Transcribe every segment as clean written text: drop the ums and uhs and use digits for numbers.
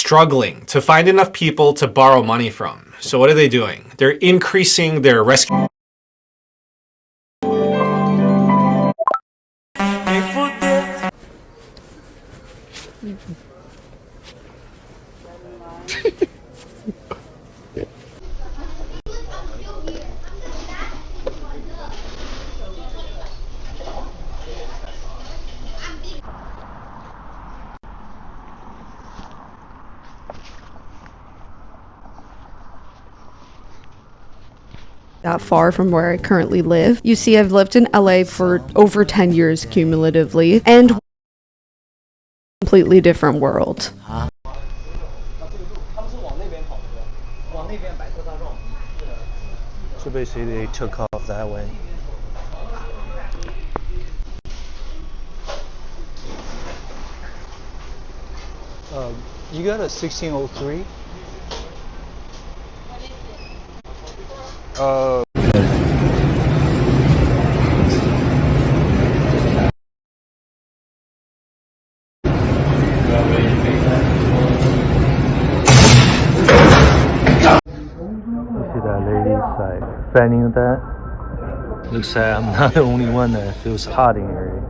struggling to find enough people to borrow money from. So what are they doing? They're increasing their rescue. That far from where I currently live. You see, I've lived in LA for over 10 years cumulatively, and completely different world. So basically they took off that way. You got a 1603? See that lady's like fanning that? Looks like I'm not the only one that feels hot in here.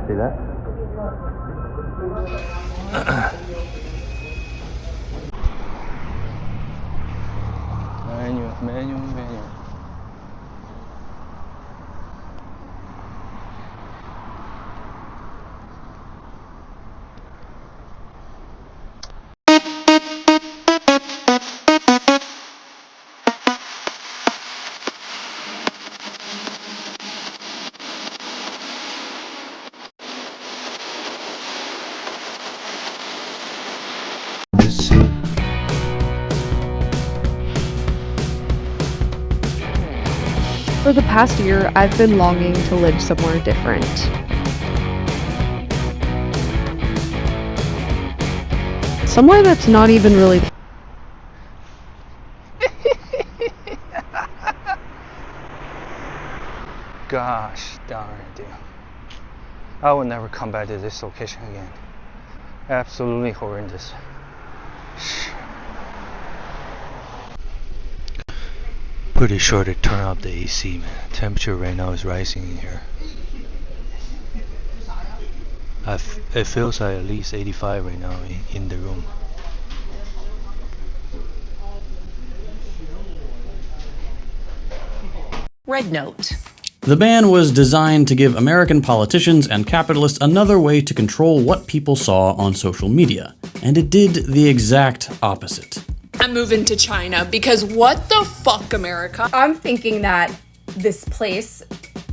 See that? Manual. For the past year, I've been longing to live somewhere different. Somewhere that's not even really... Gosh darn it, dude. I will never come back to this location again. Absolutely horrendous. Pretty sure to turn up the AC, man. Temperature right now is rising in here. It feels like at least 85 right now in the room. Red note. The ban was designed to give American politicians and capitalists another way to control what people saw on social media, and it did the exact opposite. I'm moving to China because what the fuck, America? I'm thinking that this place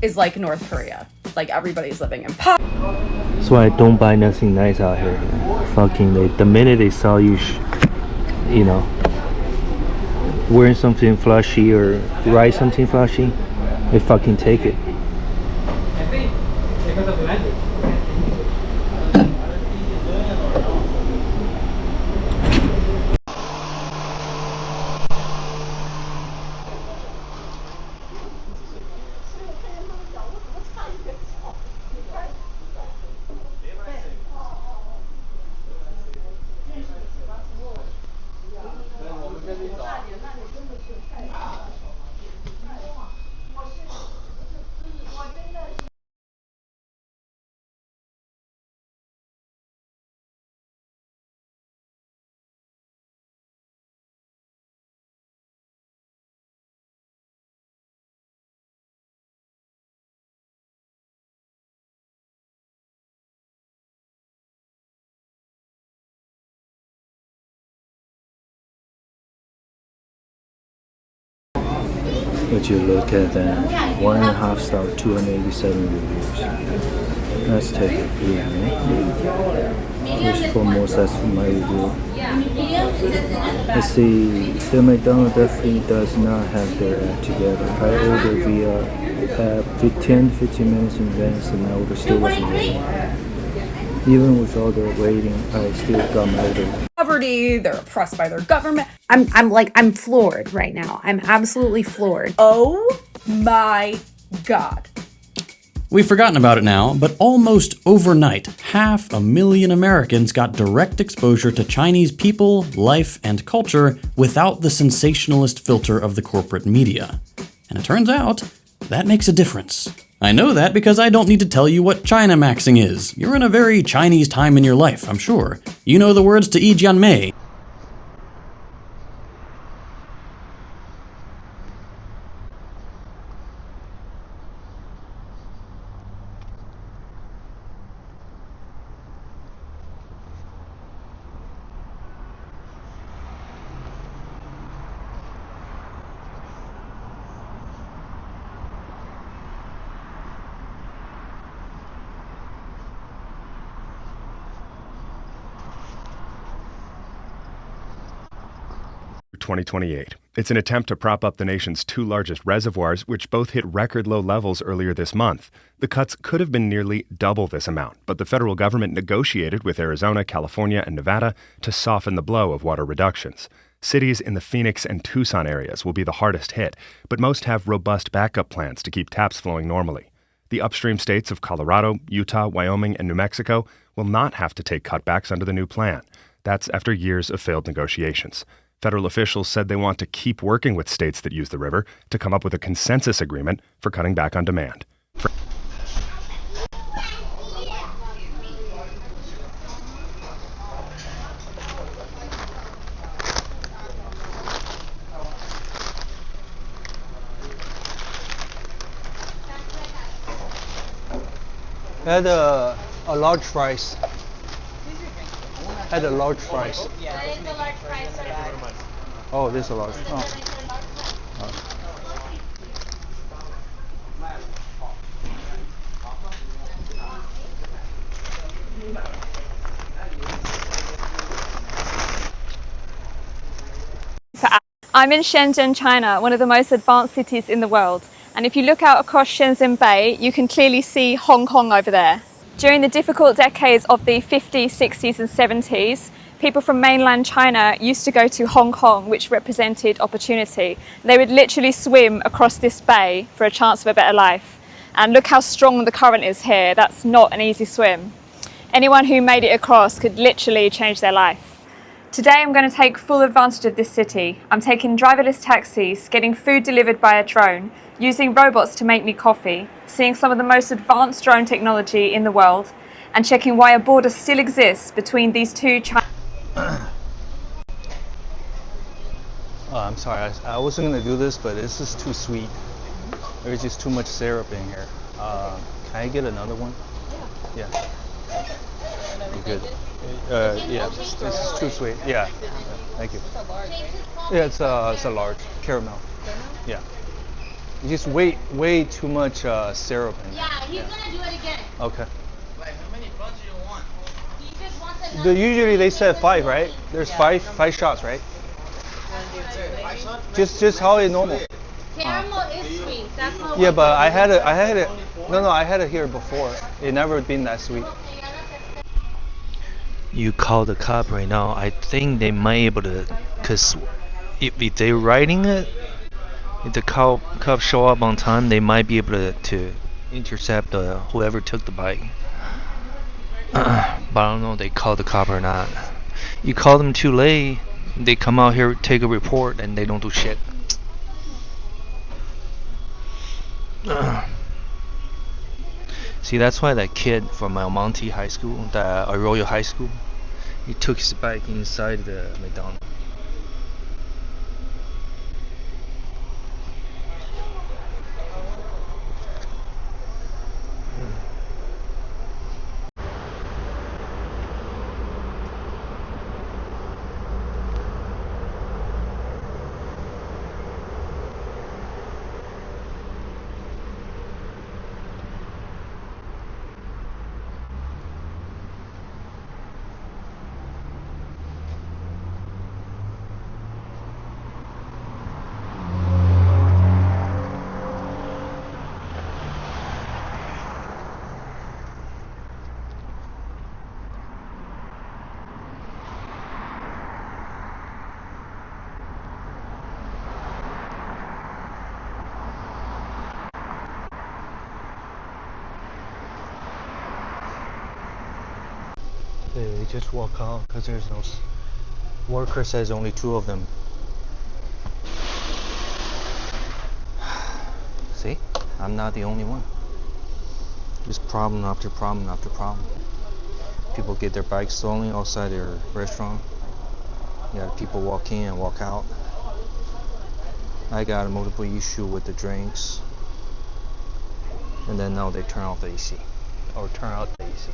is like North Korea. Like everybody's living in That's why I don't buy nothing nice out here. Fucking the minute they saw you, you know, wearing something flashy or ride something flashy, they fucking take it. But you look at that 1.5 star, 287 reviews. Let's take a view, Here's 4 more sites for my review. Let's see, the McDonald's definitely does not have their act together. I ordered via app 15 minutes in advance and my order still wasn't ready. Even with all the waiting, I still got my order. poverty, they're oppressed by their government. I'm floored right now. I'm absolutely floored. Oh my God. We've forgotten about it now, but almost overnight, 500,000 Americans got direct exposure to Chinese people, life, and culture without the sensationalist filter of the corporate media. And it turns out, that makes a difference. I know that because I don't need to tell you what China maxing is. You're in a very Chinese time in your life, I'm sure. You know the words to Yi Jianmei. through 2028. It's an attempt to prop up the nation's two largest reservoirs, which both hit record low levels earlier this month. The cuts could have been nearly double this amount, but the federal government negotiated with Arizona, California, and Nevada to soften the blow of water reductions. Cities in the Phoenix and Tucson areas will be the hardest hit, but most have robust backup plans to keep taps flowing normally. The upstream states of Colorado, Utah, Wyoming, and New Mexico will not have to take cutbacks under the new plan. That's after years of failed negotiations. Federal officials said they want to keep working with states that use the river to come up with a consensus agreement for cutting back on demand. Add a large fries. Add a large fries. That is a large fries, sir. Oh, this is a large. Oh. I'm in Shenzhen, China, one of the most advanced cities in the world. And if you look out across Shenzhen Bay, you can clearly see Hong Kong over there. During the difficult decades of the 50s, 60s and 70s, people from mainland China used to go to Hong Kong, which represented opportunity. They would literally swim across this bay for a chance of a better life. And look how strong the current is here. That's not an easy swim. Anyone who made it across could literally change their life. Today I'm going to take full advantage of this city. I'm taking driverless taxis, getting food delivered by a drone, using robots to make me coffee, seeing some of the most advanced drone technology in the world, and checking why a border still exists between these two I'm sorry, I wasn't going to do this, but this is too sweet. There's just too much syrup in here. Can I get another one? Yeah. You're good. Yeah, this is too sweet. Yeah. Thank you. Yeah, it's a large caramel. Yeah. Just way too much syrup in here. Yeah, he's gonna do it again. Okay. Wait, how many buns do you want? He just wants another. Usually they said 5, right? There's five shots, right? Just how it's normal. Caramel is sweet. That's not. Yeah, but I had it. No, I had it here before. It never been that sweet. You call the cop right now. I think they might be able to, cause if they're riding it, if the cops show up on time, they might be able to intercept whoever took the bike. But I don't know if they call the cop or not. You call them too late, they come out here, take a report, and they don't do shit. See, that's why that kid from El Monte High School, the Arroyo High School, he took his bike inside the McDonald's. They just walk out because there's no worker says only 2 of them. See, I'm not the only one. Just problem after problem after problem. People get their bikes stolen outside their restaurant. You got people walk in and walk out. I got a multiple issue with the drinks. And then now they turn off the AC. Or turn out the AC.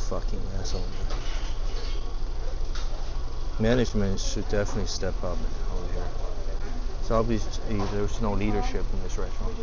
Fucking asshole. Management should definitely step up over here. So obviously there's no leadership in this restaurant.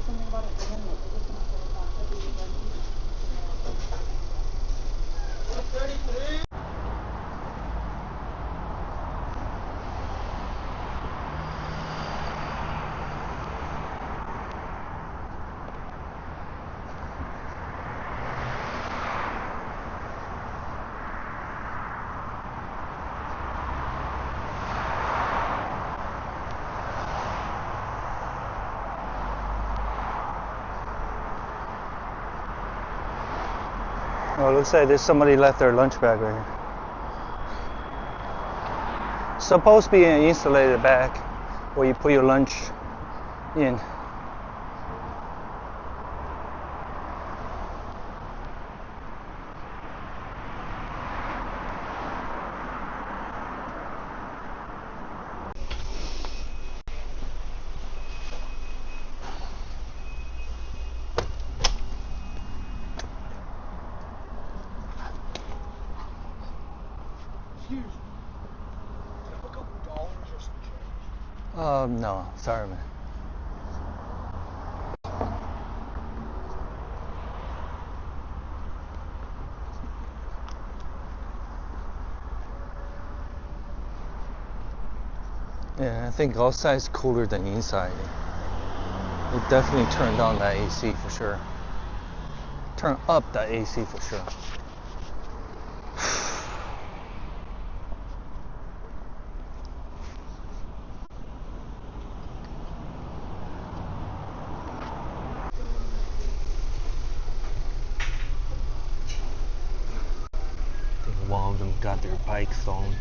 Oh, it looks like there's somebody left their lunch bag right here. Supposed to be an insulated bag where you put your lunch in. No, sorry, man. Yeah, I think outside is cooler than inside. It definitely turned on that AC for sure. Turn up that AC for sure. One of them got their bike stolen.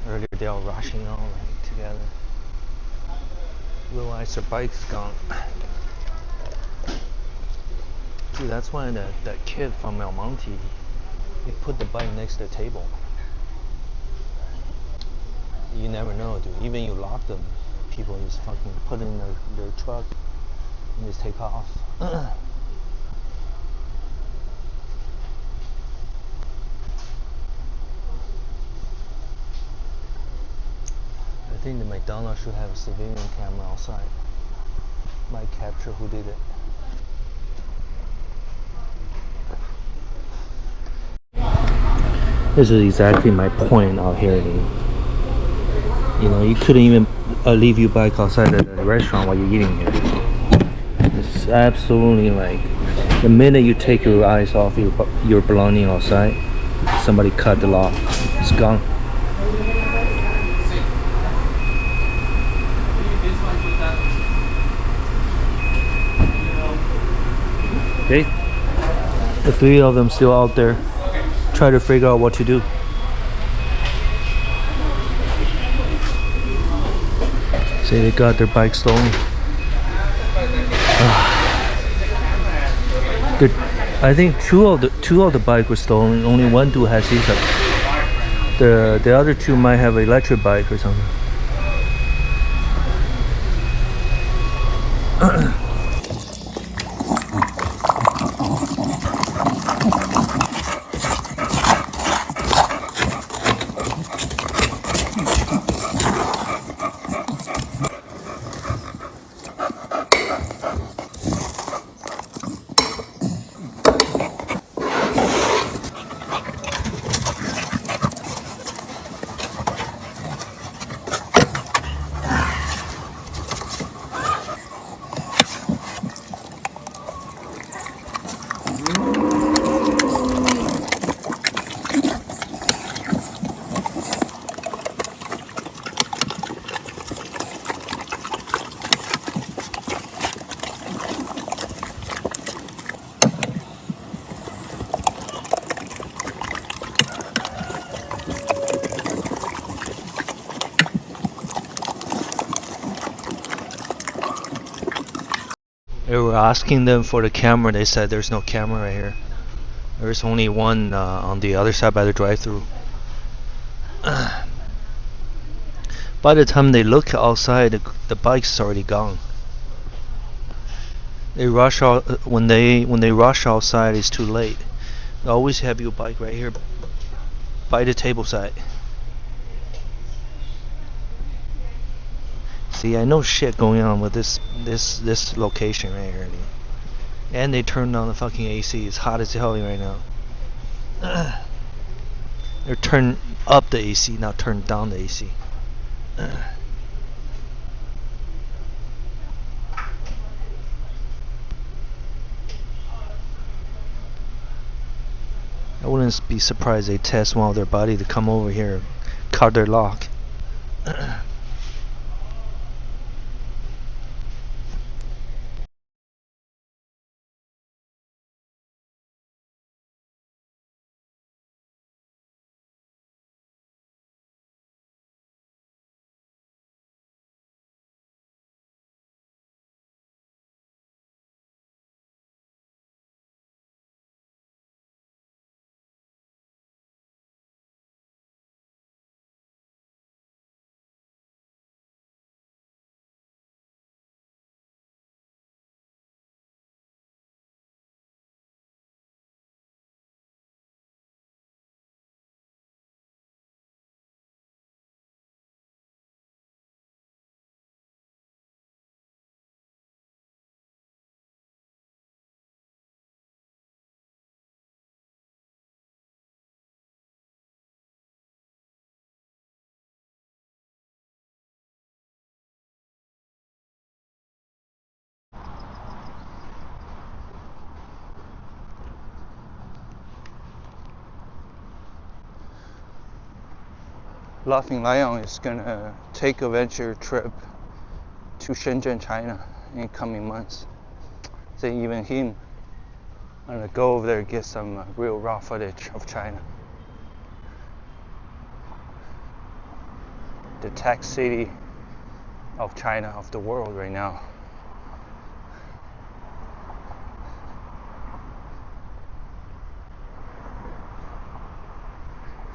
Earlier they all rushing on together. Realize their bike's gone. Dude, that's why that kid from El Monte, he put the bike next to the table. You never know, dude. Even you lock them, people just fucking put in their truck and just take off. I think the McDonald's should have a civilian camera outside. Might capture who did it. This is exactly my point out here. You know, you couldn't even leave your bike outside the restaurant while you're eating here. It's absolutely like the minute you take your eyes off your belonging outside, somebody cut the lock. It's gone. Okay, the 3 of them still out there, try to figure out what to do. Say they got their bike stolen. I think two of the bike were stolen. Only one dude has his. The other 2 might have an electric bike or something. asking them for the camera. They said there's no camera right here. There's only one on the other side by the drive-thru. By the time they look outside, the bike's already gone. They rush out when they rush outside. It's too late. They always have your bike right here by the table side. See, I know shit going on with this location right here. And they turned on the fucking AC. It's hot as hell right now. They're turning up the AC, not turning down the AC. I wouldn't be surprised they test one of their buddy to come over here and cut their lock. Laughing Lion is gonna take a venture trip to Shenzhen, China in coming months. So even him, I'm gonna go over there and get some real raw footage of China. The tech city of China, of the world right now.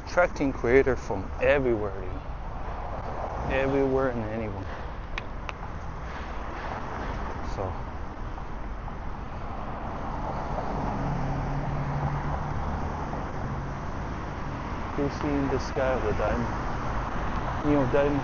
Attracting creators from everywhere, everywhere and anyone. So you see in the sky of the diamond, Neo diamond.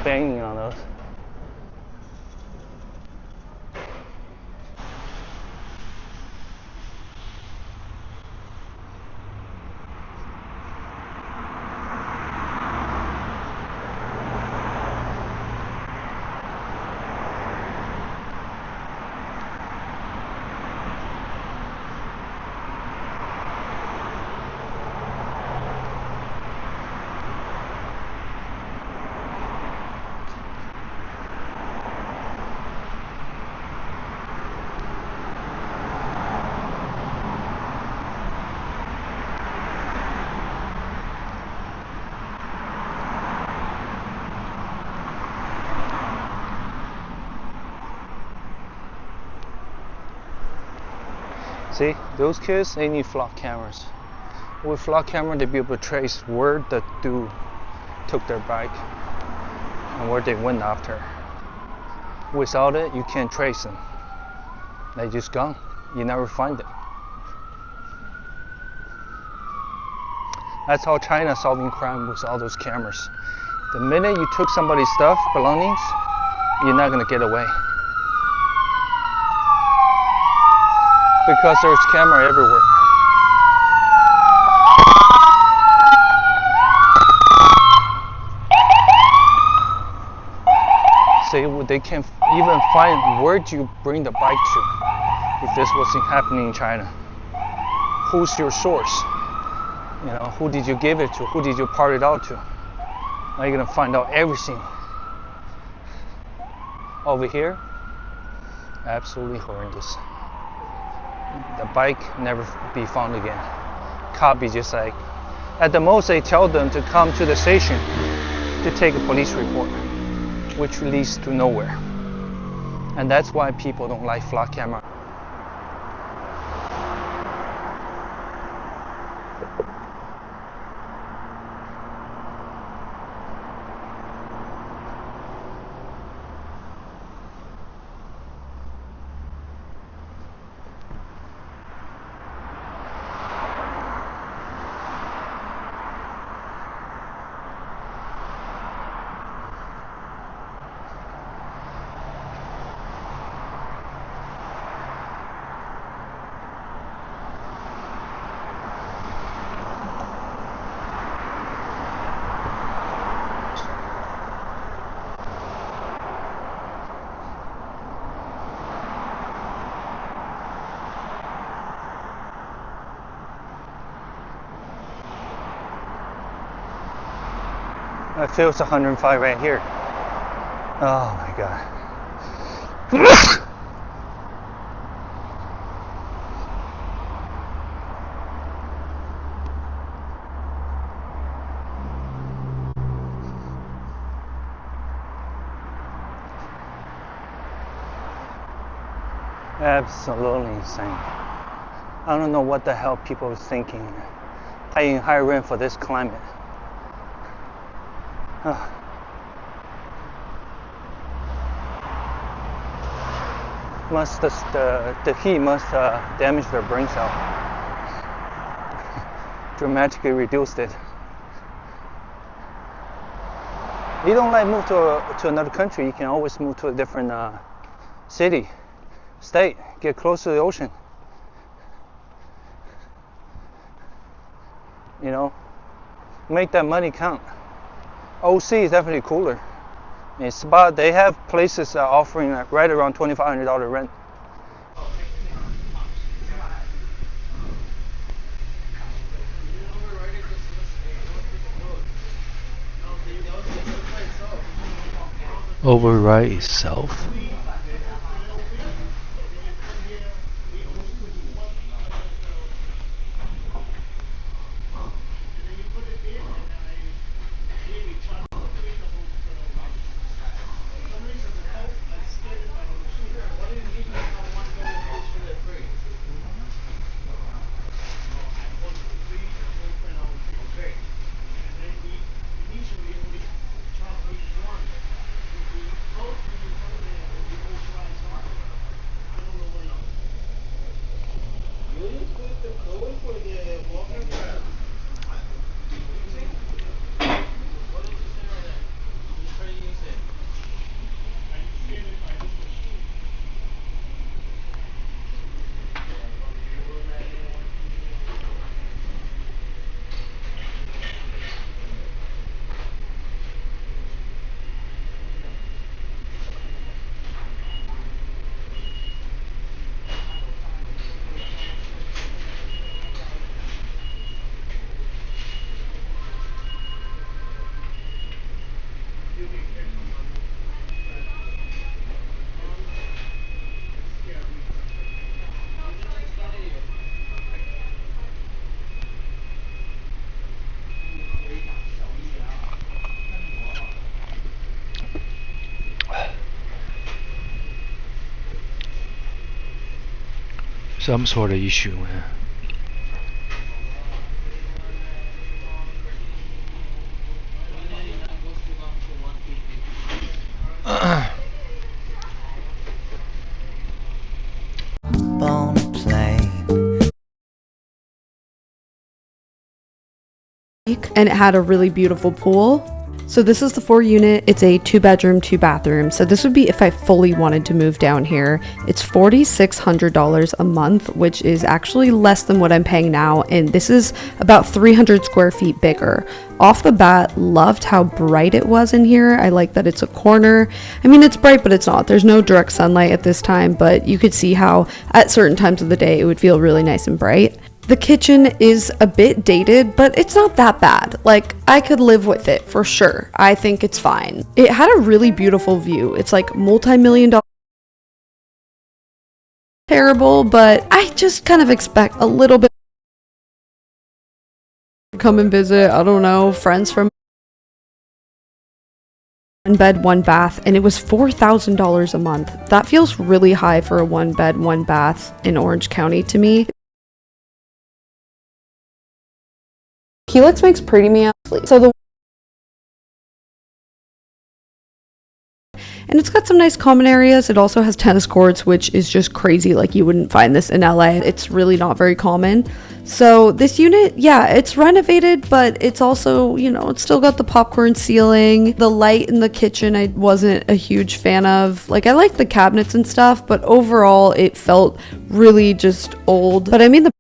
Banging on us. See, those kids, they need flock cameras. With flock camera, they be able to trace where the dude took their bike and where they went after. Without it, you can't trace them. They just gone. You never find it. That's how China solving crime with all those cameras. The minute you took somebody's stuff, belongings, you're not gonna get away. Because there's camera everywhere. So they can't even find where do you bring the bike to if this wasn't happening in China. Who's your source? You know, who did you give it to? Who did you part it out to? Now you're gonna find out everything. Over here, absolutely horrendous. The bike never be found again. Cop be just like, at the most they tell them to come to the station to take a police report, which leads to nowhere. And that's why people don't like flock camera. It feels 105 right here. Oh my god. Absolutely insane. I don't know what the hell people are thinking, paying high rent for this climate. The heat must damage their brain cell. Dramatically reduced it. You don't like move to another country, you can always move to a different city, state, get close to the ocean. You know, make that money count. OC is definitely cooler. It's about, they have places offering right around $2,500 rent. Override itself. Some sort of issue, man. On a plane. and it had a really beautiful pool. So this is the 4-unit. It's a 2-bedroom, 2-bathroom. So this would be if I fully wanted to move down here. It's $4,600 a month, which is actually less than what I'm paying now. And this is about 300 square feet bigger. Off the bat, loved how bright it was in here. I like that it's a corner. I mean, it's bright, but it's not. There's no direct sunlight at this time, but you could see how at certain times of the day it would feel really nice and bright. The kitchen is a bit dated, but it's not that bad. Like, I could live with it for sure. I think it's fine. It had a really beautiful view. It's like multi-million-dollar. Terrible, but I just kind of expect a little bit. Come and visit, I don't know, friends from 1 bed, 1 bath, and it was $4,000 a month. That feels really high for a 1 bed, 1 bath in Orange County to me. Helix makes pretty meals. So and it's got some nice common areas. It also has tennis courts, which is just crazy. Like, you wouldn't find this in LA. It's really not very common. So this unit, yeah, it's renovated, but it's also, you know, it's still got the popcorn ceiling. The light in the kitchen I wasn't a huge fan of. Like, I like the cabinets and stuff, but overall it felt really just old. But I mean, the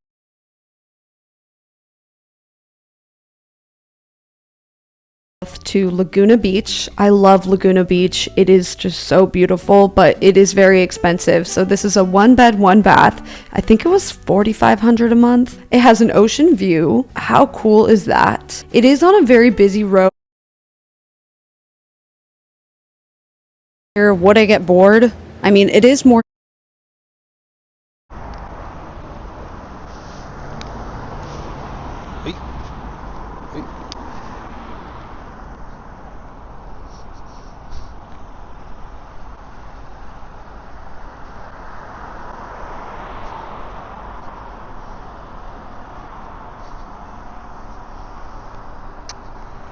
to Laguna Beach. I love Laguna Beach. It is just so beautiful, but it is very expensive. So this is a 1 bed, 1 bath. I think it was $4,500 a month. It has an ocean view. How cool is that? It is on a very busy road. Would I get bored? I mean, it is more.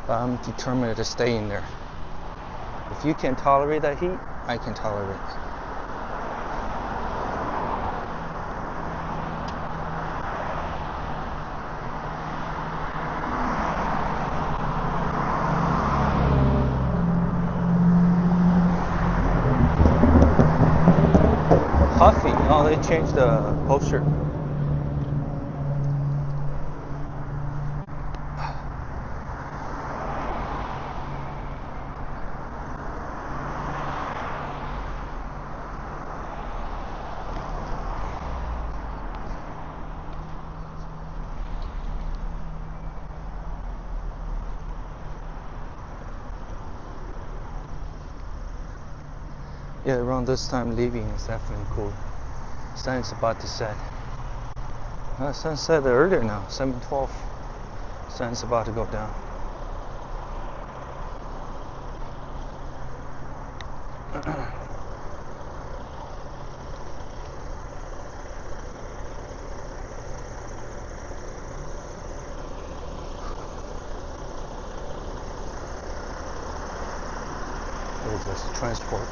I'm determined to stay in there. If you can tolerate that heat, I can tolerate it. Huffy. Oh, they changed the poster. Yeah, around this time leaving is definitely cool. Sun is about to set. Sun set earlier now, 7:12. Sun's about to go down. There's this transport.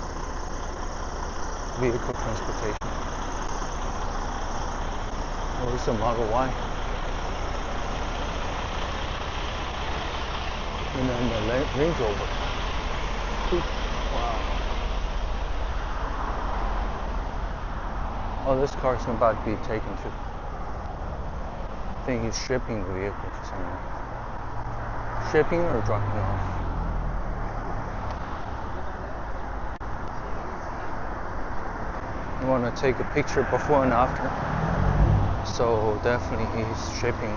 Vehicle transportation. Oh, this is a Model Y. And then the Range Rover. Wow. Oh, this car is about to be taken too. I think he's shipping the vehicle to someone. Shipping or dropping off. I want to take a picture before and after, so definitely he's shipping.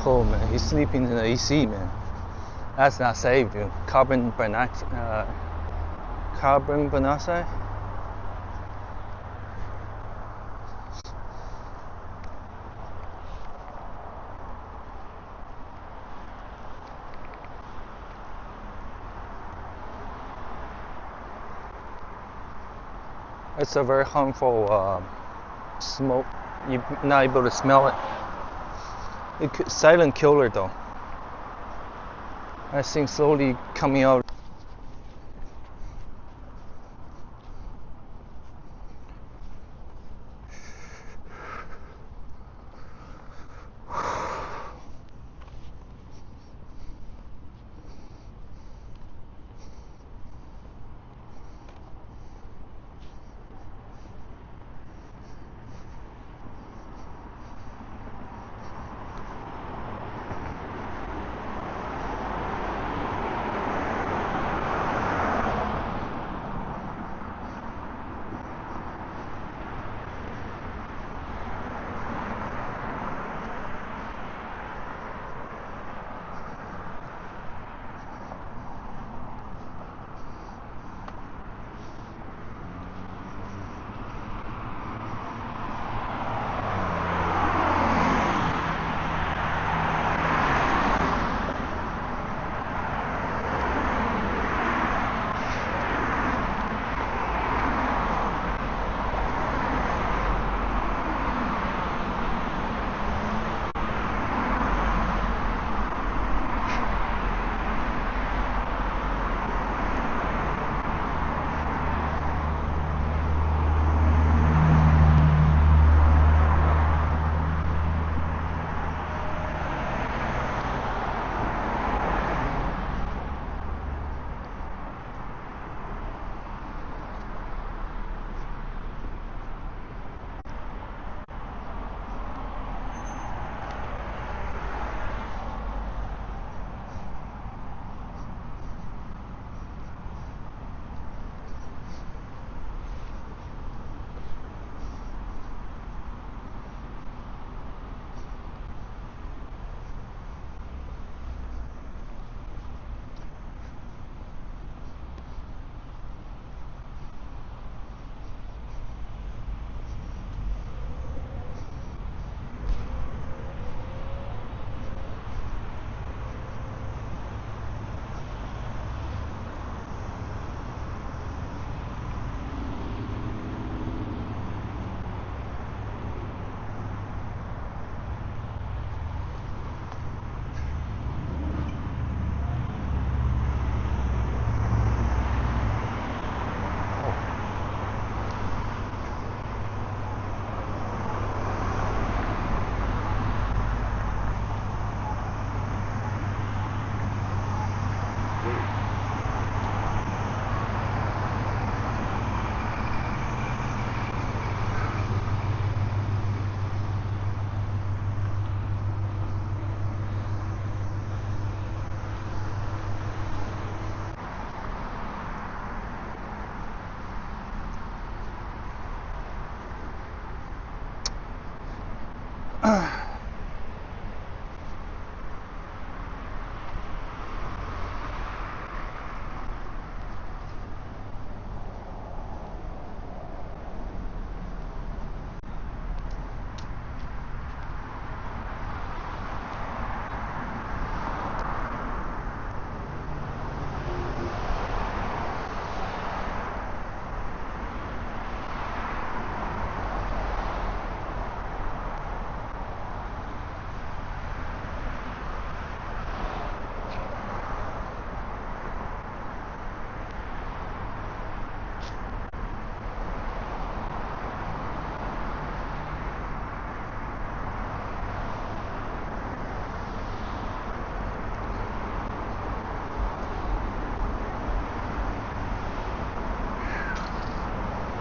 Oh man, he's sleeping in the AC, man. That's not safe, dude. Carbon monoxide. It's a very harmful smoke. You're not able to smell it. It's silent killer though. I think slowly coming out.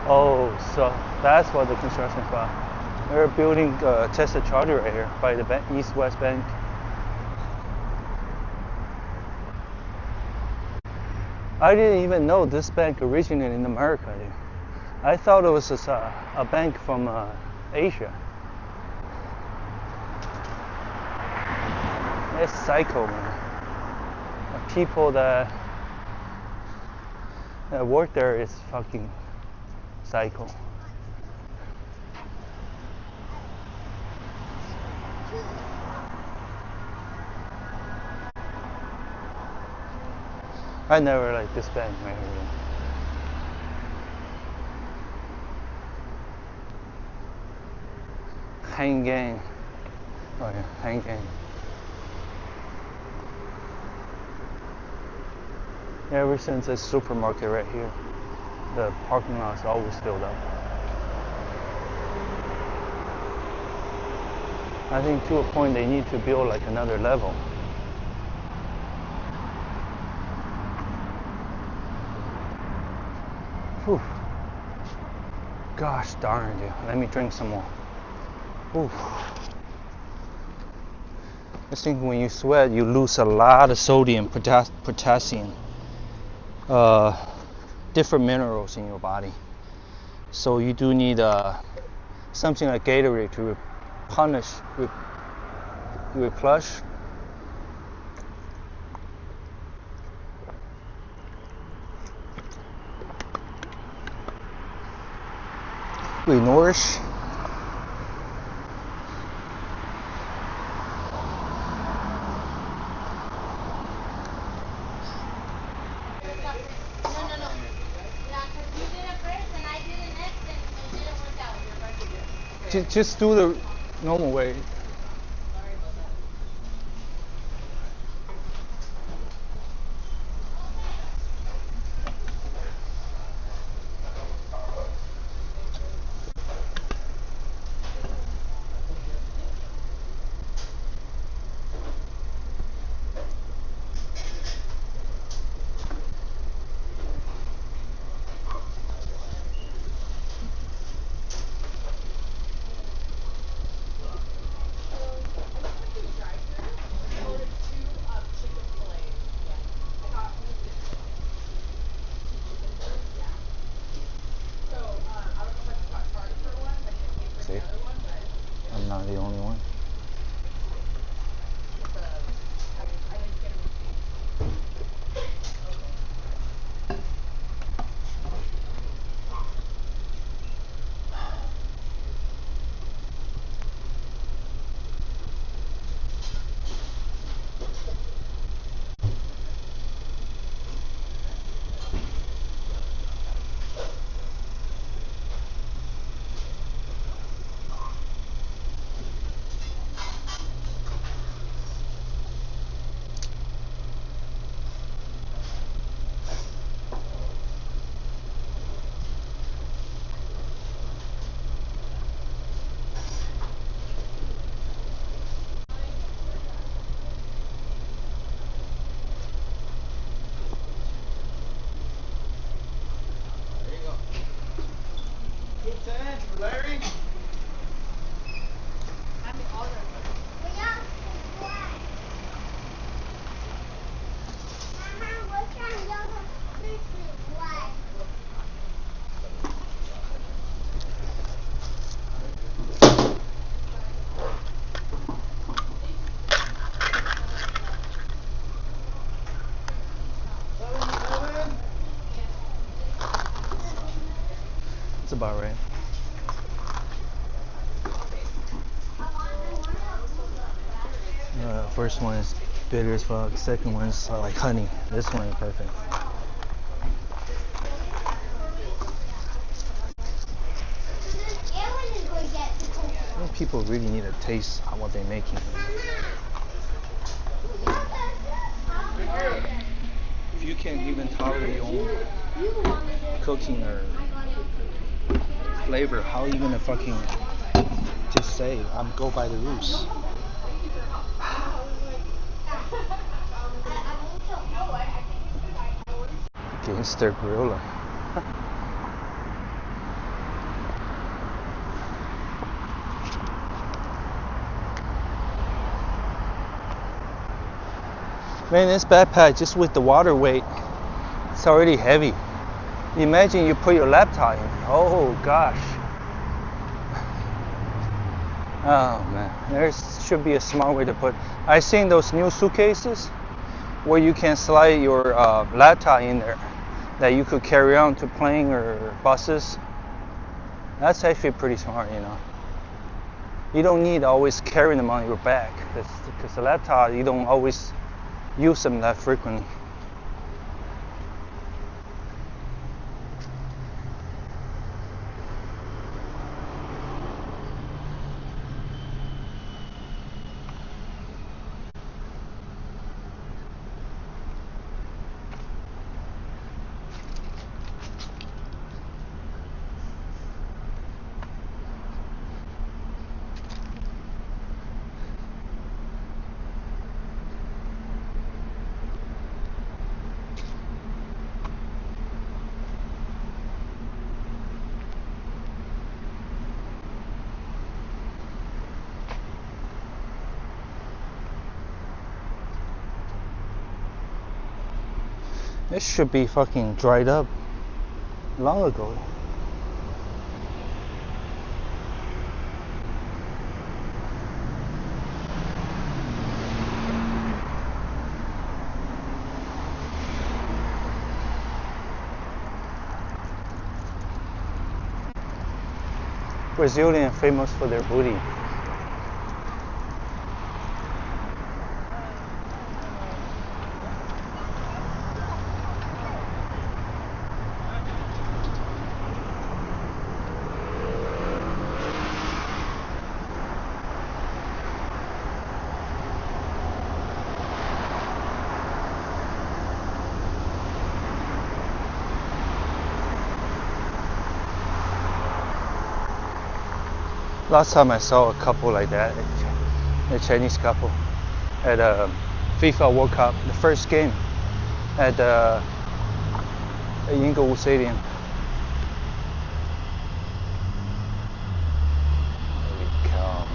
Oh, so that's what the construction for. They're building a Tesla charger right here by the East-West Bank. I didn't even know this bank originated in America. I thought it was just a bank from Asia. It's psycho, man. The people that work there is fucking psycho. I never liked this bank right here. Hang Gang. Oh yeah, Hang Gang. Ever since this supermarket right here, the parking lot is always filled up. I think to a point they need to build like another level. Whew. Gosh darn it, let me drink some more. Whew. I think when you sweat, you lose a lot of sodium, potassium, different minerals in your body. So you do need something like Gatorade to replenish. Nourish. Just do the normal way. See, I'm not the only one. Larry? about right. First one is bitter as fuck. Second one is like honey. This one is perfect. I think people really need to taste what they're making. If you can't even tolerate your own cooking or flavor, how are you gonna fucking just say I'm go by the rules? Gangster gorilla. Man, this backpack just with the water weight, it's already heavy. Imagine you put your laptop in. Oh gosh. Oh man, there should be a smart way to put. I've seen those new suitcases where you can slide your laptop in there that you could carry on to plane or buses. That's actually pretty smart, you know. You don't need to always carry them on your back because the laptop, you don't always use them that frequently. This should be fucking dried up long ago. Brazilian famous for their booty. Last time I saw a couple like that, a Chinese couple, at a FIFA World Cup, the first game at Inglewood Stadium. Holy cow.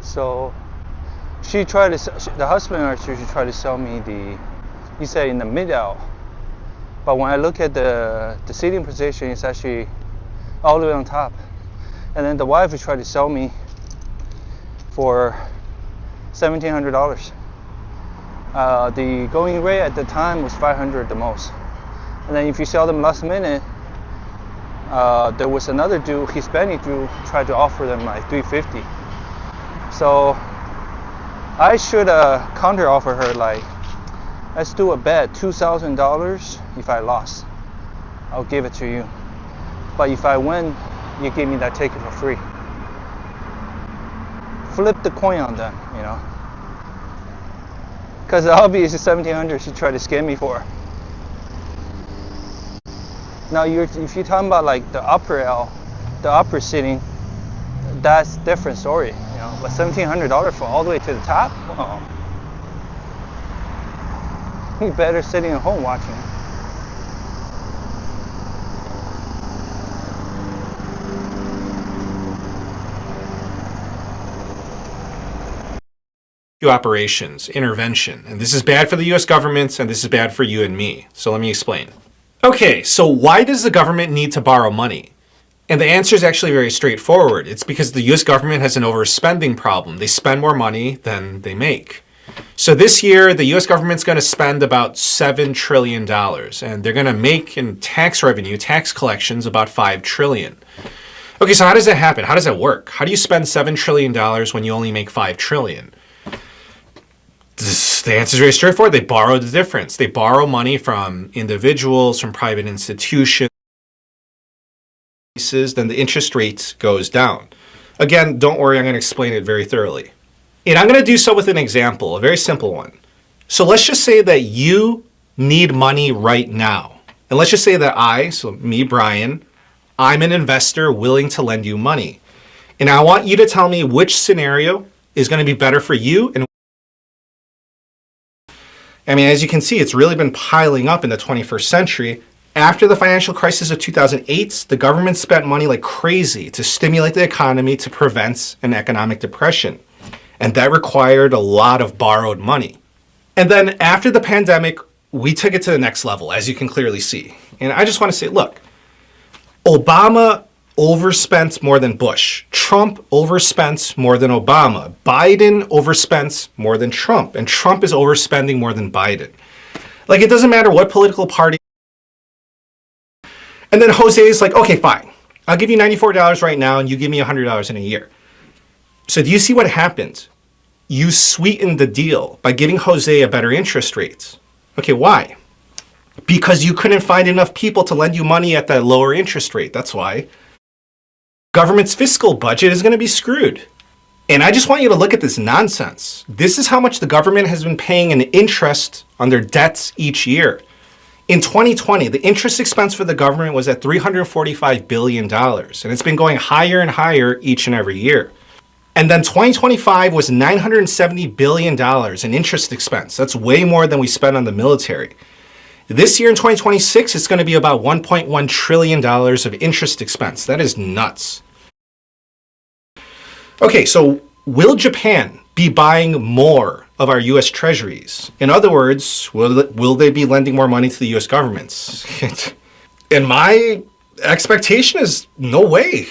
So she tried to, the husband actually tried to sell me he said in the middle. But when I look at the seating position, it's actually all the way on top. And then the wife tried to sell me for $1,700. The going rate at the time was $500 the most. And then if you sell them last minute, there was another dude, Hispanic dude, tried to offer them like $350. So I should counter offer her like, let's do a bet, $2,000. If I lost, I'll give it to you. But if I win, you give me that ticket for free. Flip the coin on them, you know. Because obviously $1,700 she tried to scam me for. Now if you're talking about like the upper L, the upper sitting, that's a different story, you know. But $1,700 for all the way to the top? Oh. You better sitting at home watching. Operations, intervention, and this is bad for the US government and this is bad for you and me. So let me explain. Okay, so why does the government need to borrow money? And the answer is actually very straightforward. It's because the US government has an overspending problem. They spend more money than they make. So this year, the US government's going to spend about $7 trillion, and they're going to make in tax revenue, tax collections, about $5 trillion. Okay, so how does that happen? How does that work? How do you spend $7 trillion when you only make $5 trillion? The answer is very straightforward. They borrow the difference. They borrow money from individuals, from private institutions, then the interest rate goes down. Again, don't worry, I'm going to explain it very thoroughly. And I'm going to do so with an example, a very simple one. So let's just say that you need money right now. And let's just say that so me, Brian, I'm an investor willing to lend you money. And I want you to tell me which scenario is going to be better for you. And I mean, as you can see, it's really been piling up in the 21st century. After the financial crisis of 2008, the government spent money like crazy to stimulate the economy to prevent an economic depression. And that required a lot of borrowed money. And then after the pandemic, we took it to the next level, as you can clearly see. And I just want to say, look, Obama overspent more than Bush. Trump overspent more than Obama. Biden overspent more than Trump. And Trump is overspending more than Biden. Like, it doesn't matter what political party. And then Jose is like, okay, fine. I'll give you $94 right now and you give me $100 in a year. So do you see what happened? You sweetened the deal by giving Jose a better interest rate. Okay, why? Because you couldn't find enough people to lend you money at that lower interest rate. That's why. Government's fiscal budget is going to be screwed. And I just want you to look at this nonsense. This is how much the government has been paying in interest on their debts each year. In 2020, the interest expense for the government was at $345 billion, and it's been going higher and higher each and every year. And then 2025 was $970 billion in interest expense. That's way more than we spent on the military. This year in 2026, it's going to be about $1.1 trillion of interest expense. That is nuts. Okay, so will Japan be buying more of our US treasuries? In other words, will they be lending more money to the US governments? And my expectation is no way.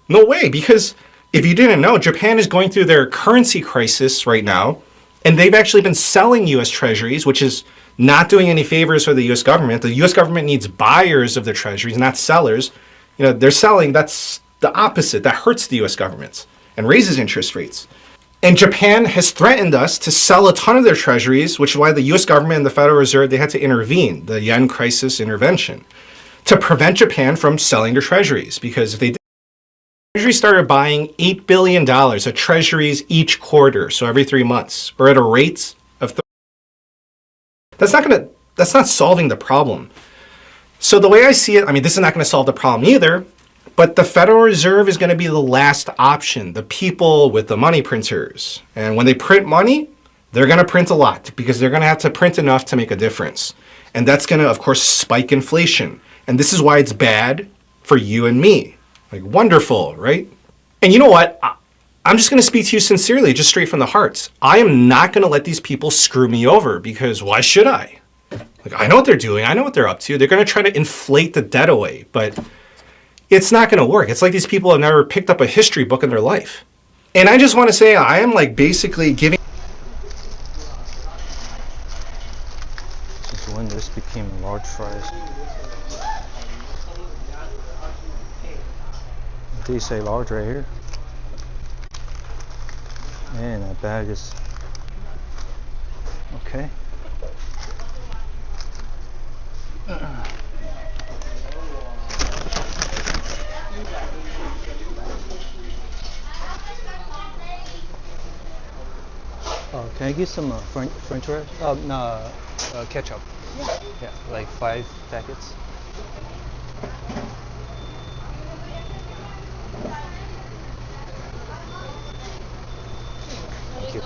No way, because if you didn't know, Japan is going through their currency crisis right now, and they've actually been selling US treasuries, which is not doing any favors for the US government. The US government needs buyers of their treasuries, not sellers. You know, they're selling, that's the opposite. That hurts the US government and raises interest rates. And Japan has threatened us to sell a ton of their treasuries, which is why the US government and the Federal Reserve, they had to intervene, the yen crisis intervention, to prevent Japan from selling their treasuries. Because if they did, Treasury started buying $8 billion of treasuries each quarter, so every 3 months, or at a rate of that's not solving the problem. So the way I see it, I mean, this is not going to solve the problem either, but the Federal Reserve is going to be the last option, the people with the money printers. And when they print money, they're going to print a lot because they're going to have to print enough to make a difference. And that's going to, of course, spike inflation. And this is why it's bad for you and me. Like, wonderful, right? And you know what? I'm just going to speak to you sincerely, just straight from the heart. I am not going to let these people screw me over because why should I? Like, I know what they're doing. I know what they're up to. They're going to try to inflate the debt away, but it's not going to work. It's like these people have never picked up a history book in their life. And I just want to say I am like basically giving... Since when this became large fries? They say large right here. Man, that bag is okay. Can I get some French fries? No, ketchup. Yeah, like 5 packets. Thank you.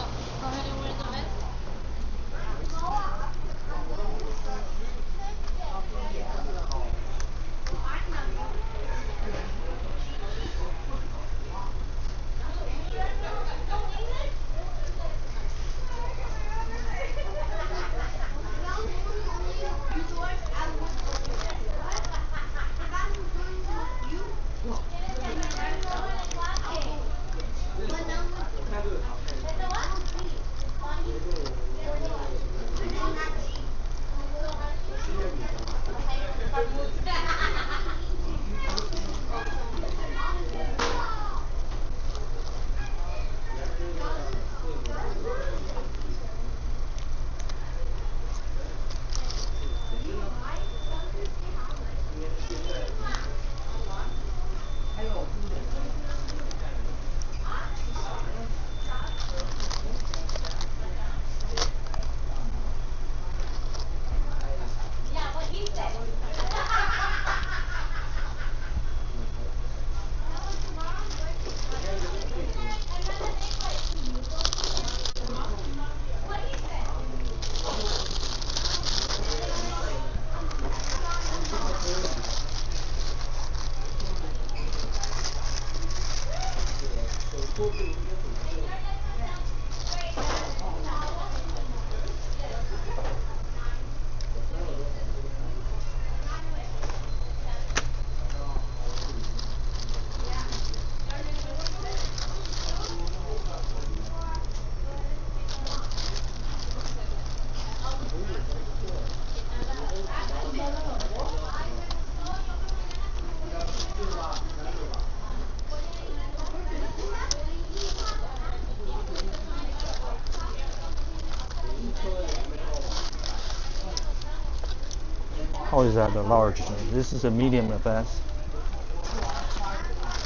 How is that the large? This is a medium the best.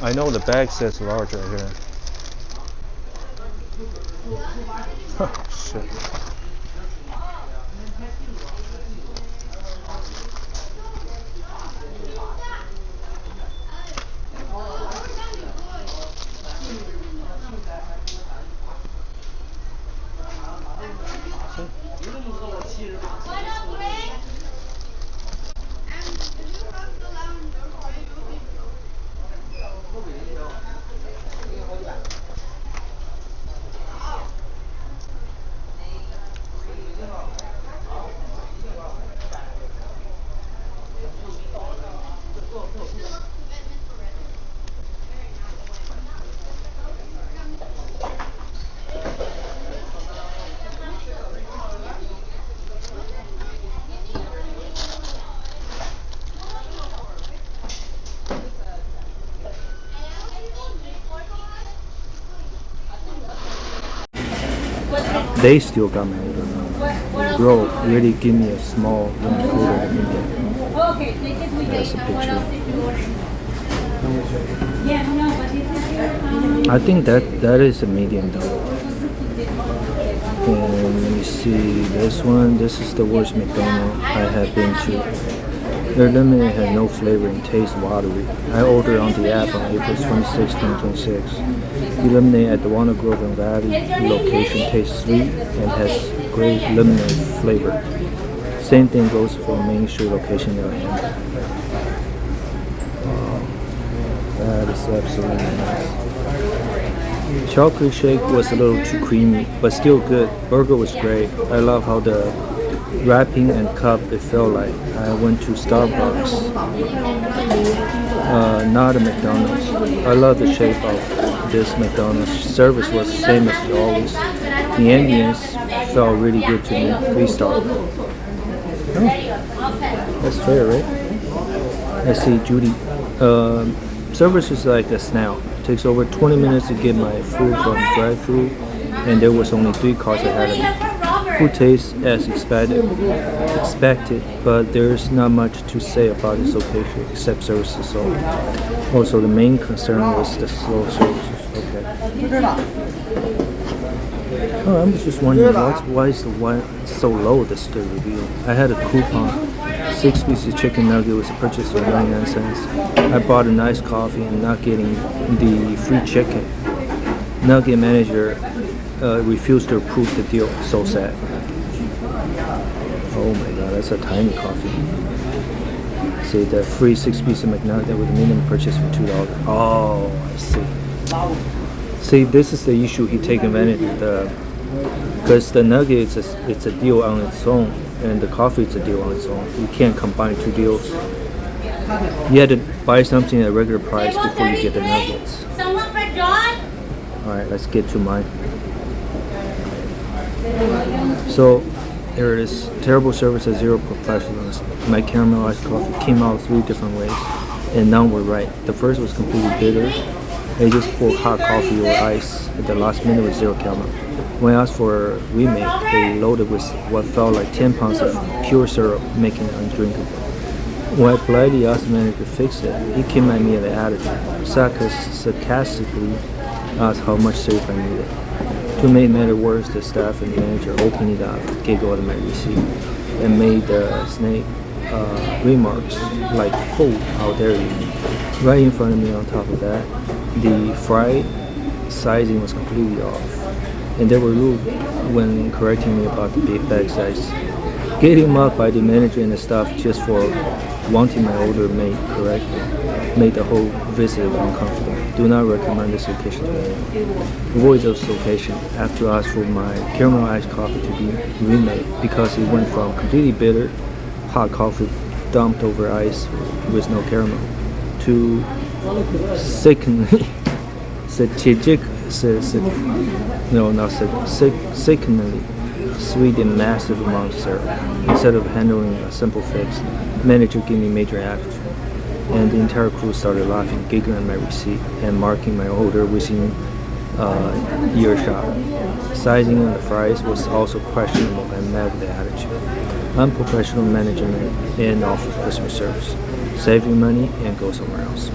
I know the bag says large right here. Shit. They still got my order. Bro, really give me a small order medium. That's a picture. I think that is a medium though. And let me see this one. This is the worst McDonald's I have been to. Their lemonade had no flavor and tastes watery. I ordered on the app on April 26, 2026. The lemonade at the Warner Grove and Valley location tastes sweet and has great lemonade flavor. Same thing goes for Main Street location in Atlanta. Wow, that is absolutely nice. Chocolate shake was a little too creamy, but still good. Burger was great. I love how the wrapping and cup it felt like. I went to Starbucks, not a McDonald's. I love the shape of this McDonald's. Service was the same as always. The ambience felt really good to me. 3-star. Oh, that's fair, right? Let's see, Judy. Service is like a snail. It takes over 20 minutes to get my food from drive-thru, and there was only 3 cars ahead of me. Food tastes as expected, but there's not much to say about this location except services. Also, the main concern was the slow services. Okay. Oh, I'm just wondering why is the wine so low? This the review. I had a coupon. 6 pieces chicken nugget was purchased for 99 cents. I bought a nice coffee and not getting the free chicken. Nugget manager refused to approve the deal. So sad. Oh my god, that's a tiny coffee. See the free 6-piece McNugget with a minimum purchase for $2. Oh, I see. See, this is the issue he take advantage of. Because the nugget it's a deal on its own, and the coffee is a deal on its own. You can't combine 2 deals. You had to buy something at a regular price before you get the nuggets. Someone for John? Alright, let's get to mine. So, here it is. Terrible service and zero professionalism. My caramelized coffee came out 3 different ways, and none were right. The first was completely bitter. They just poured hot coffee or ice at the last minute with 0 caramel. When I asked for a remake, they loaded with what felt like 10 pounds of pure syrup, making it undrinkable. When I politely asked the manager to fix it, he came at me with an attitude, sarcastically asked how much syrup I needed. To make matters worse, the staff and the manager opened it up, giggled at my receipt, and made snake remarks like, "Oh, how dare you!" Right in front of me. On top of that, the fry sizing was completely off, and they were rude when correcting me about the bag size. Getting mocked by the manager and the staff just for wanting my order made correctly made the whole visit uncomfortable. Do not recommend this location to anyone. Avoid this location. I have to ask for my caramel iced coffee to be remade because it went from completely bitter, hot coffee dumped over ice with no caramel, to sickeningly sweet and massive amount of syrup. Instead of handling a simple fix, manager gave me major attitude, and the entire crew started laughing, giggling at my receipt, and marking my order within earshot. Sizing on the fries was also questionable and met with the attitude. unprofessional management, and awful customer service. Save your money and go somewhere else.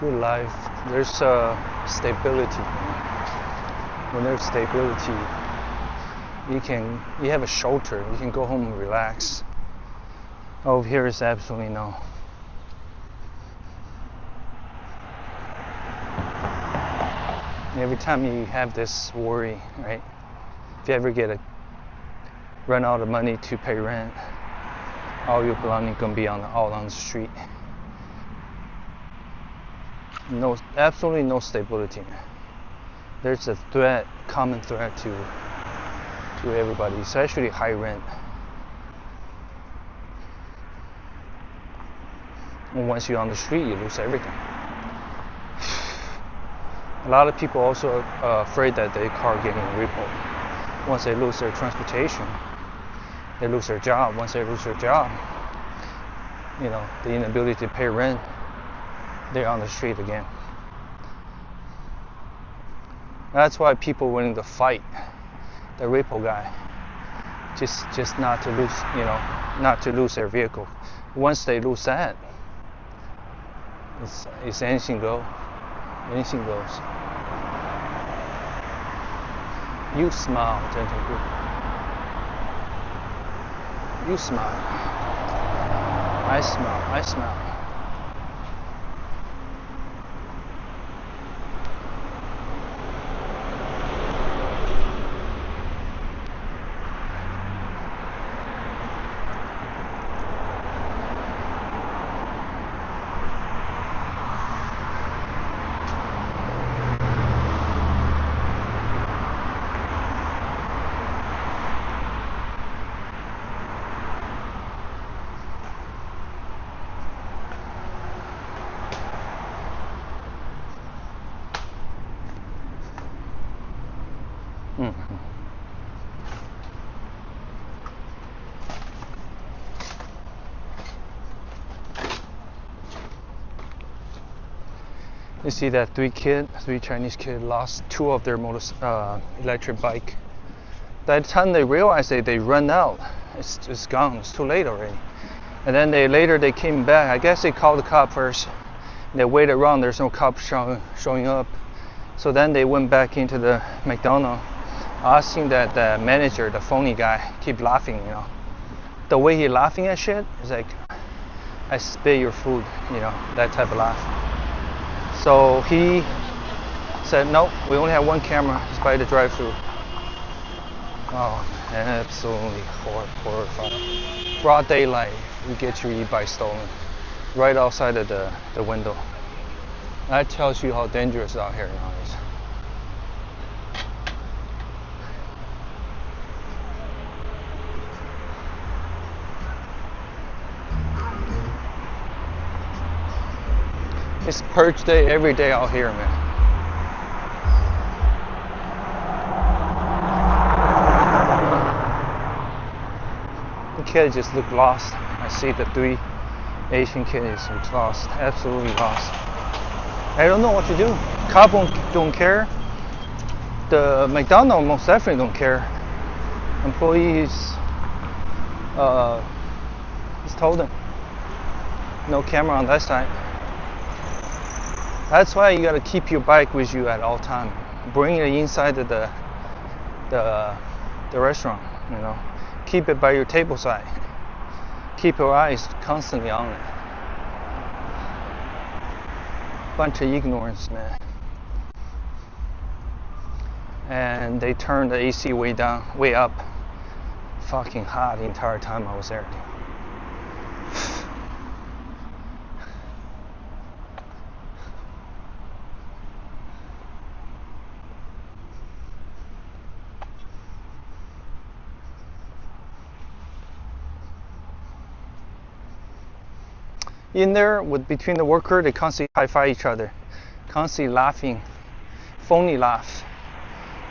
Good life. There's stability. When there's stability, you have a shelter. You can go home and relax. Over here is absolutely no. Every time you have this worry, right? If you ever run out of money to pay rent, all your belongings gonna be all on the street. No, absolutely no stability. There's a common threat to everybody, especially high rent. And once you're on the street, you lose everything. A lot of people also are afraid that their car getting repoed. Once they lose their transportation, they lose their job. Once they lose their job, the inability to pay rent, they're on the street again. That's why people willing to fight the repo guy, just not to lose, not to lose their vehicle. Once they lose that, it's anything goes. Anything goes. You smile, gentlemen. You smile. I smile. I smile. You see that three Chinese kids lost two of their electric bike. By the time they realized they run out, it's gone. It's too late already. And then they came back. I guess they called the cop first. They waited around. There's no cop showing up. So then they went back into the McDonald's, asking that the manager, the phony guy, keep laughing. The way he laughing at shit is like, I spit your food. That type of laugh. So he said, nope, we only have one camera. It's by the drive-thru. Oh, absolutely horrified. Broad daylight, you get your e-bike stolen right outside of the window. That tells you how dangerous out here nowadays. It's purge day every day out here, man. The kid just looked lost. I see the three Asian kids look lost, absolutely lost. I don't know what to do. Cop don't care. The McDonald's most definitely don't care. Employees just told them no camera on that side. That's why you gotta keep your bike with you at all time. Bring it inside of the restaurant. Keep it by your table side. Keep your eyes constantly on it. Bunch of ignorance, man. And they turned the AC way up. Fucking hot the entire time I was there. In there, between the worker, they constantly high-five each other, constantly laughing, phony laugh.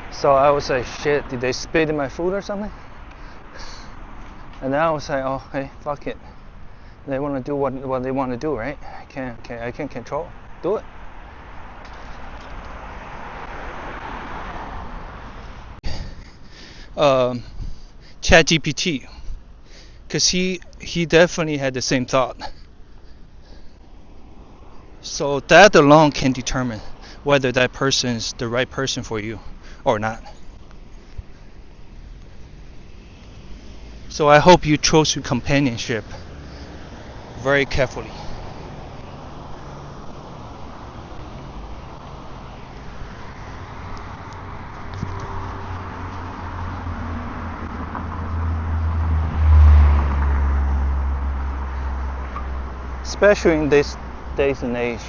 So I was like, shit, did they spit in my food or something? And then I was like, oh, hey, fuck it. They want to do what they want to do, right? I can't control. Do it. ChatGPT, because he definitely had the same thought. So that alone can determine whether that person is the right person for you or not. So I hope you chose your companionship very carefully. Especially in this days and age.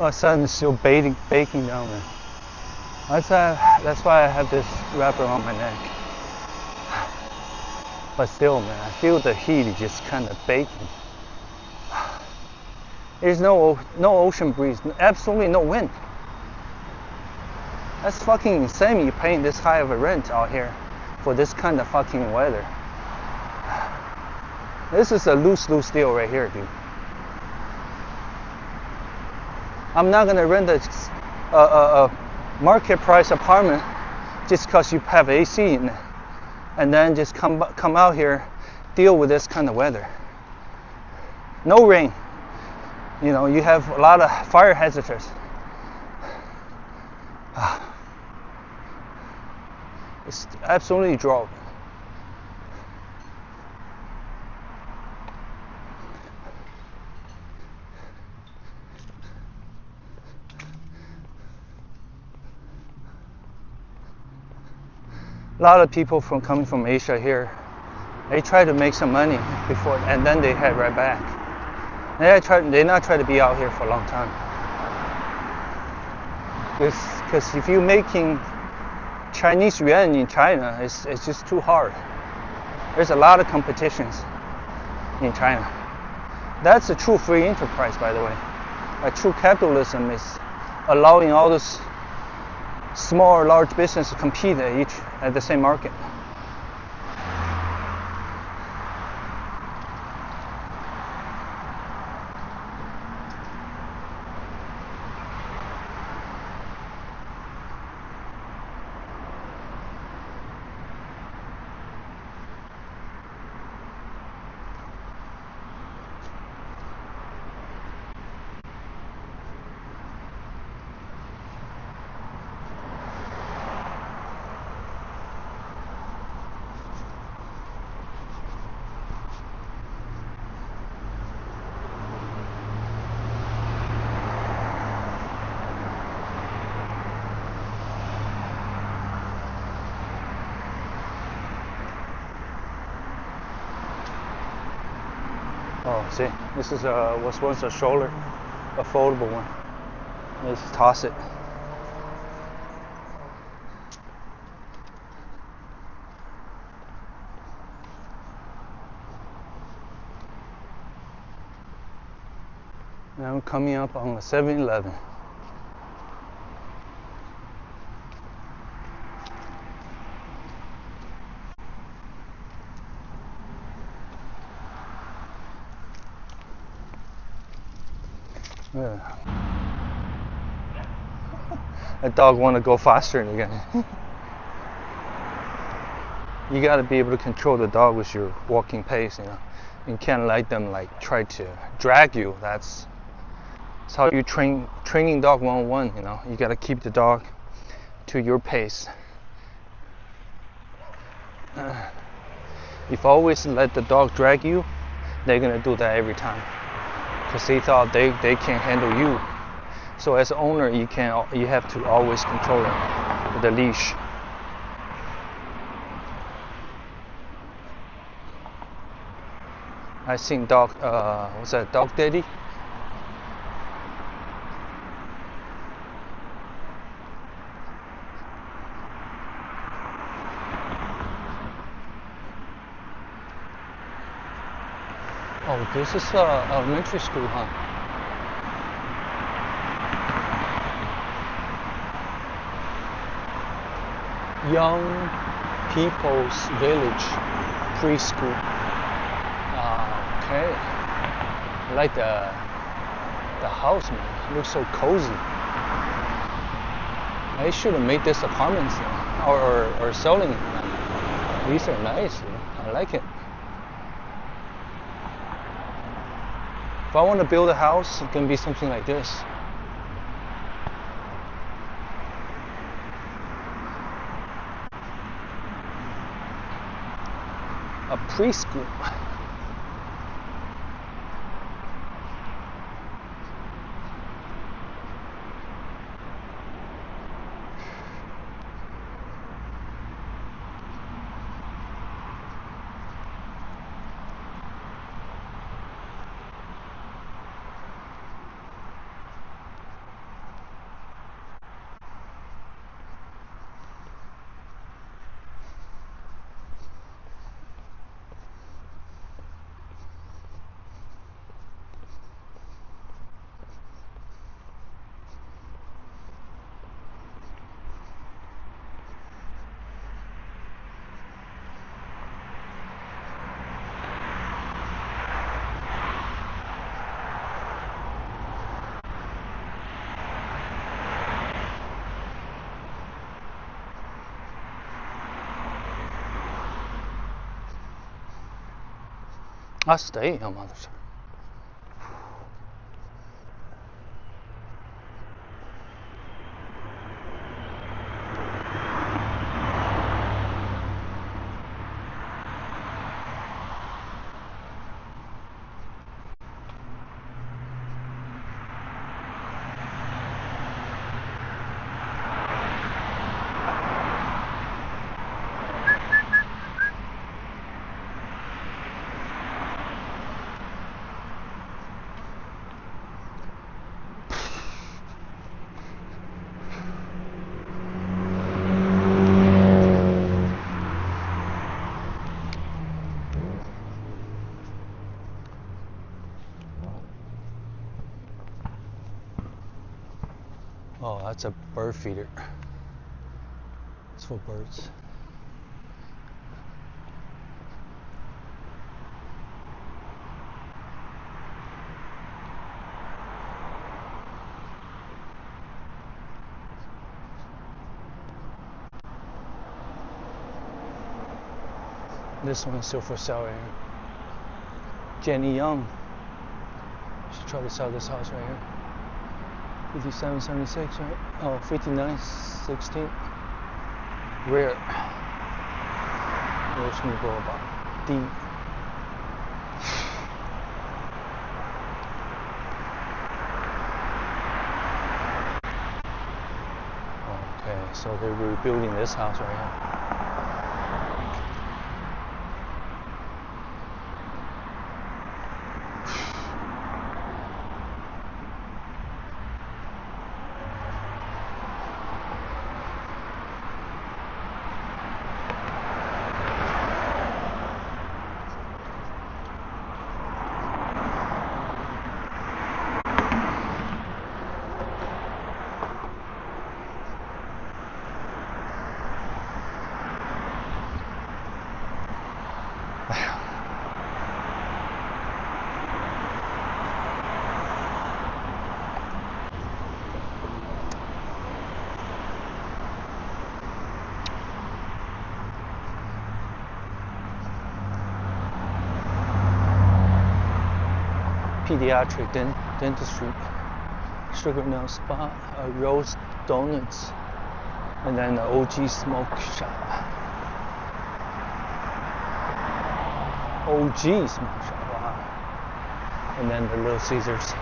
My sun is still baking down there. That's why I have this wrapper on my neck. But still, man, I feel the heat just kind of baking. There's no ocean breeze, absolutely no wind. That's fucking insane. You're paying this high of a rent out here for this kind of fucking weather. This is a lose deal right here, dude. I'm not gonna rent a market price apartment just because you have AC in it, and then just come out here, deal with this kind of weather. No rain. You know, you have a lot of fire hazards. It's absolutely drought. A lot of people coming from Asia here, they try to make some money before, and then they head right back. They not try to be out here for a long time. Because if you're making Chinese yuan in China, it's just too hard. There's a lot of competitions in China. That's a true free enterprise, by the way. A true capitalism is allowing all those small or large businesses to compete at the same market. Oh, see, this is was once a stroller, a foldable one. Let's toss it. Now I'm coming up on the 7-Eleven. a dog want to go faster again. You got to be able to control the dog with your walking pace, you know. You can't let them like try to drag you. That's how you training dog 101, you know. You got to keep the dog to your pace. If always let the dog drag you, they're gonna do that every time because they thought they can't handle you. So as an owner, you have to always control them with the leash. I seen dog, what's that, Dog Daddy? Oh, this is elementary school, huh? Young People's Village Preschool. Okay. I like the house, man. It looks so cozy. I should have made this apartments or selling. These are nice. You know? I like it. If I want to build a house, it can be something like this. A preschool. I stay, oh mother. Oh, that's a bird feeder. It's for birds. This one's still for sale right here. Jenny Young. Should try to sell this house right here. 5776, right? Oh, 5916. Rare. Where's me go about D. Okay, so they're rebuilding this house right here. pediatric dentistry, sugar nail spa, Rose Donuts, and then the OG smoke shop. OG smoke shop, wow. And then the Little Caesars.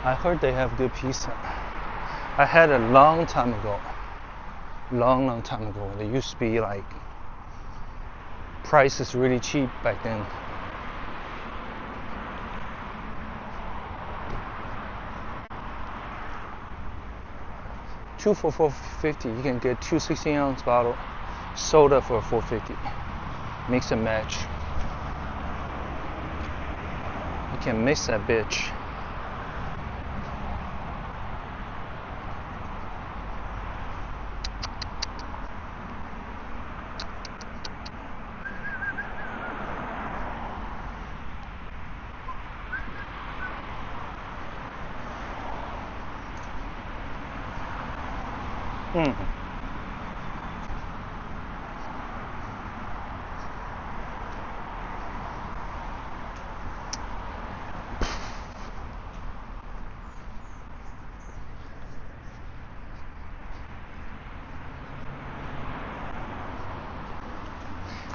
I heard they have good pizza. I had a long time ago. Long time ago. They used to be like prices really cheap back then. Two for $4.50. You can get 2 16-ounce bottle soda for $4.50. Mix and match. You can mix that bitch.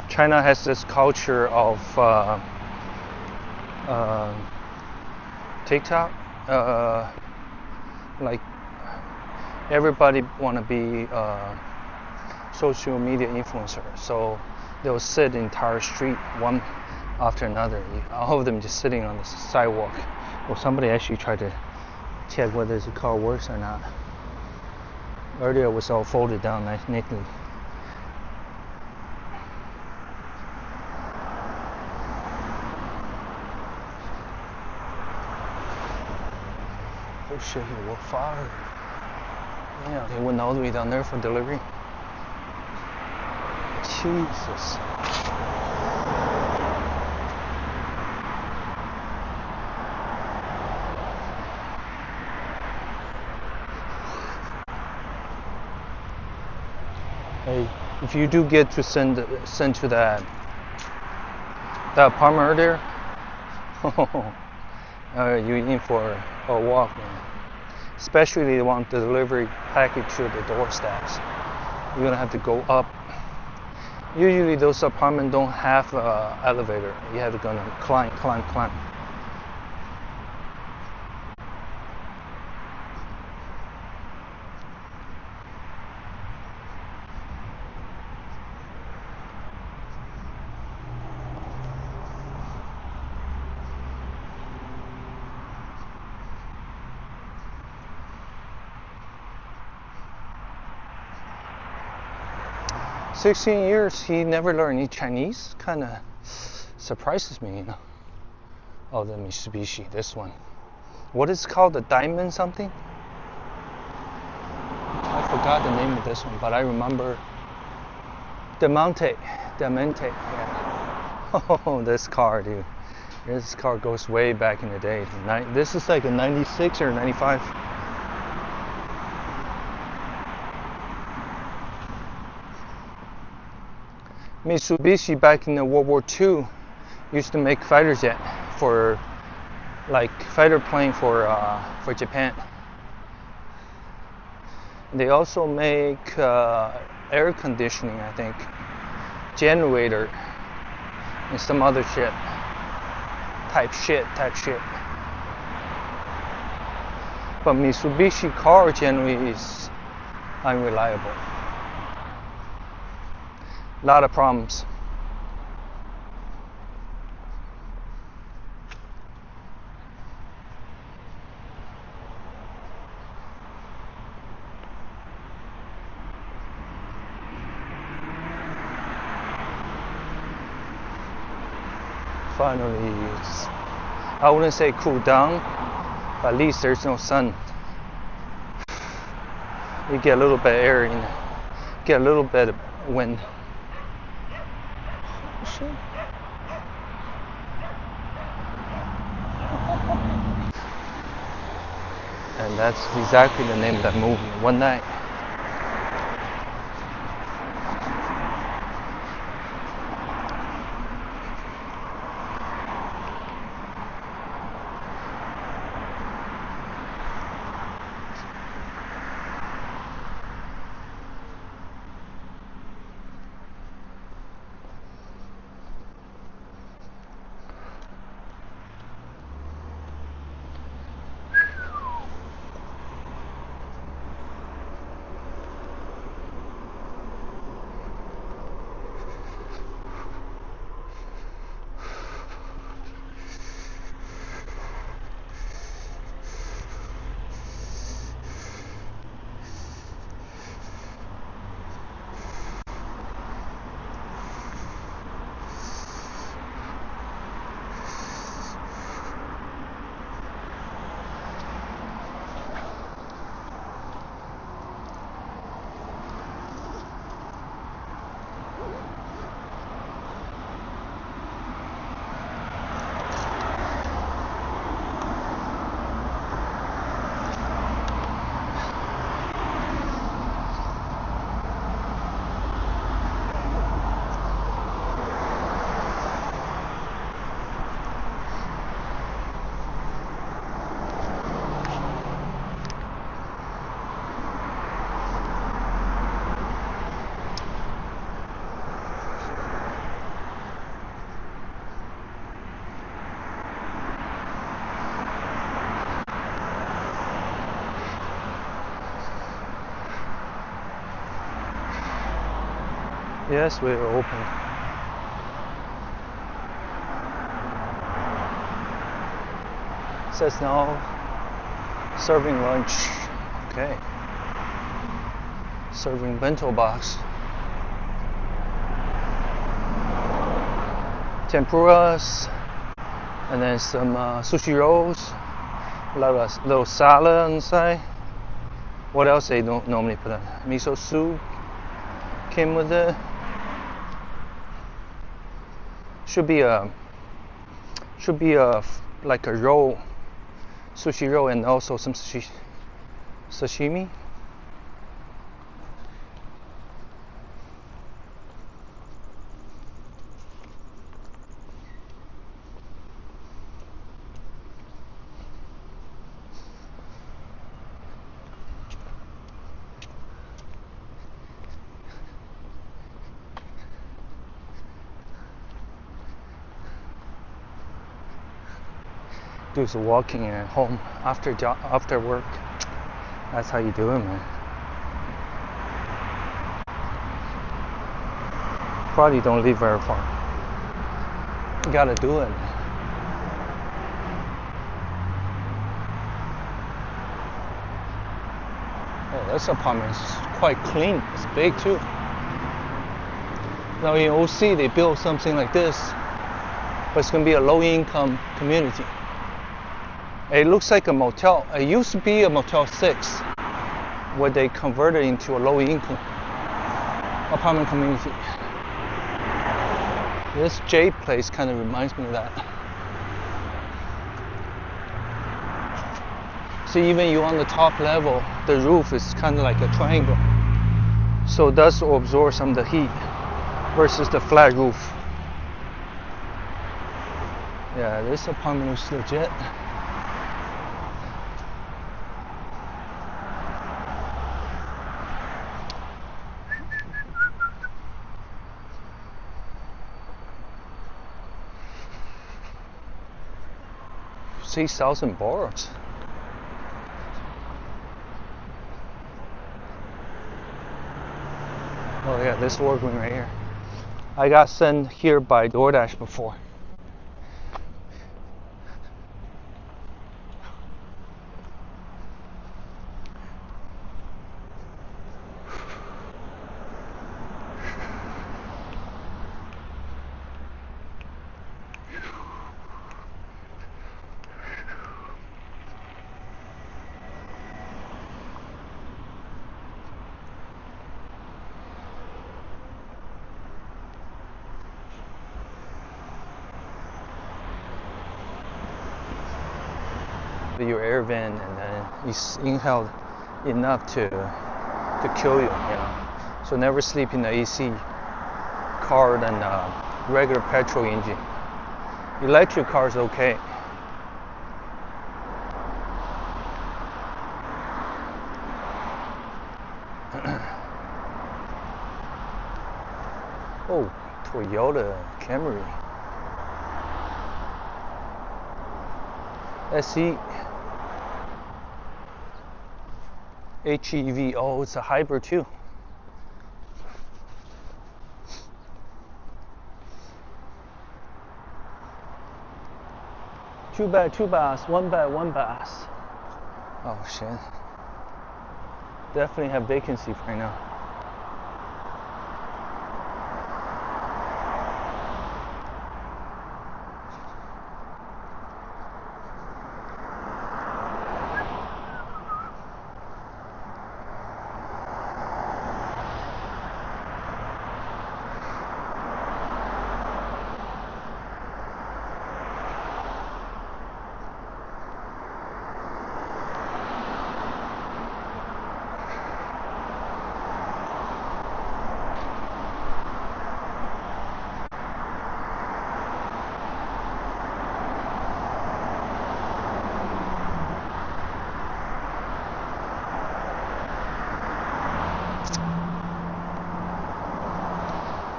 China has this culture of TikTok, like everybody want to be social media influencer, so they'll sit the entire street one after another, all of them just sitting on the sidewalk. Well, somebody actually tried to check whether the car works or not. Earlier it was all folded down neatly. Oh shit, he will fire. Yeah, they went all the way down there for delivery. Jesus. Hey, if you do get to send to that apartment there, you're in for a walk, man. Especially they want the delivery package to the doorsteps. You're gonna have to go up. Usually those apartments don't have an elevator. You have to gonna climb. – 16 years, he never learned any Chinese. Kind of surprises me, you know. Oh, the Mitsubishi, this one. What is it called? The Diamond something? I forgot the name of this one, but I remember Diamante, yeah. Oh, this car, dude. This car goes way back in the day. This is like a 96 or 95. Mitsubishi back in the World War II used to make fighter jet for, like, fighter plane for Japan. They also make air conditioning, I think, generator, and some other shit. Type shit. But Mitsubishi car generally is unreliable. A lot of problems. Finally, I wouldn't say cool down, but at least there's no sun. You get a little bit of air in, get a little bit of wind. Shit. And that's exactly the name of that movie, One Night. Yes, we're open. It says now serving lunch. Okay. Serving bento box. Tempuras, and then some sushi rolls, a lot of little salad inside. What else they don't normally put on? Miso soup came with it. Should be a like a roll, sushi roll, and also some sashimi. Do some walking at home after work. That's how you do it, man. Probably don't live very far. You gotta do it. Oh, this apartment is quite clean. It's big too. Now in OC they built something like this, but it's gonna be a low-income community. It looks like a motel. It used to be a Motel 6, where they converted into a low-income apartment community. This J place kind of reminds me of that. See, even you on the top level, the roof is kind of like a triangle, so it does absorb some of the heat versus the flat roof. Yeah, this apartment is legit. $6,000 bars. Oh yeah, this workroom right here. I got sent here by DoorDash before. Your air vent, and then you inhale enough to kill you, you know. So never sleep in the AC car than regular petrol engine. Electric car is okay. Oh, Toyota Camry. SE HEV. Oh, it's a hybrid too. Two bass, one bass. Oh shit. Definitely have vacancy right now.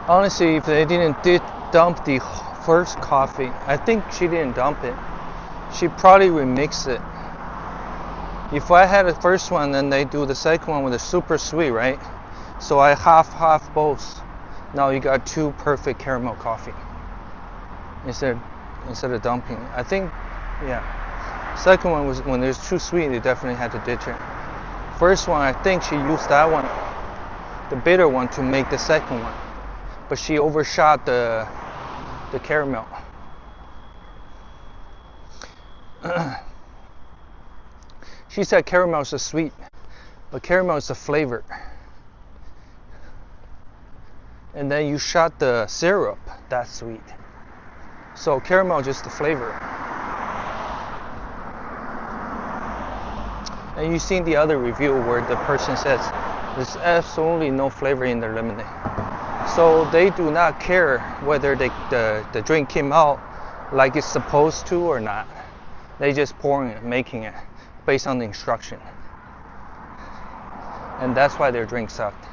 Honestly, if they didn't dump the first coffee, I think she didn't dump it. She probably remixed it. If I had the first one, then they do the second one with the super sweet, right? So I half both. Now you got 2 perfect caramel coffee instead of dumping. I think, yeah. Second one was when it's too sweet, they definitely had to ditch it. First one, I think she used that one, the bitter one, to make the second one, but she overshot the caramel. She said caramel is sweet, but caramel is the flavor. And then you shot the syrup, that's sweet. So caramel is just the flavor. And you've seen the other review where the person says there's absolutely no flavor in their lemonade. So they do not care whether the drink came out like it's supposed to or not. They just pouring it, making it based on the instruction. And that's why their drink sucked.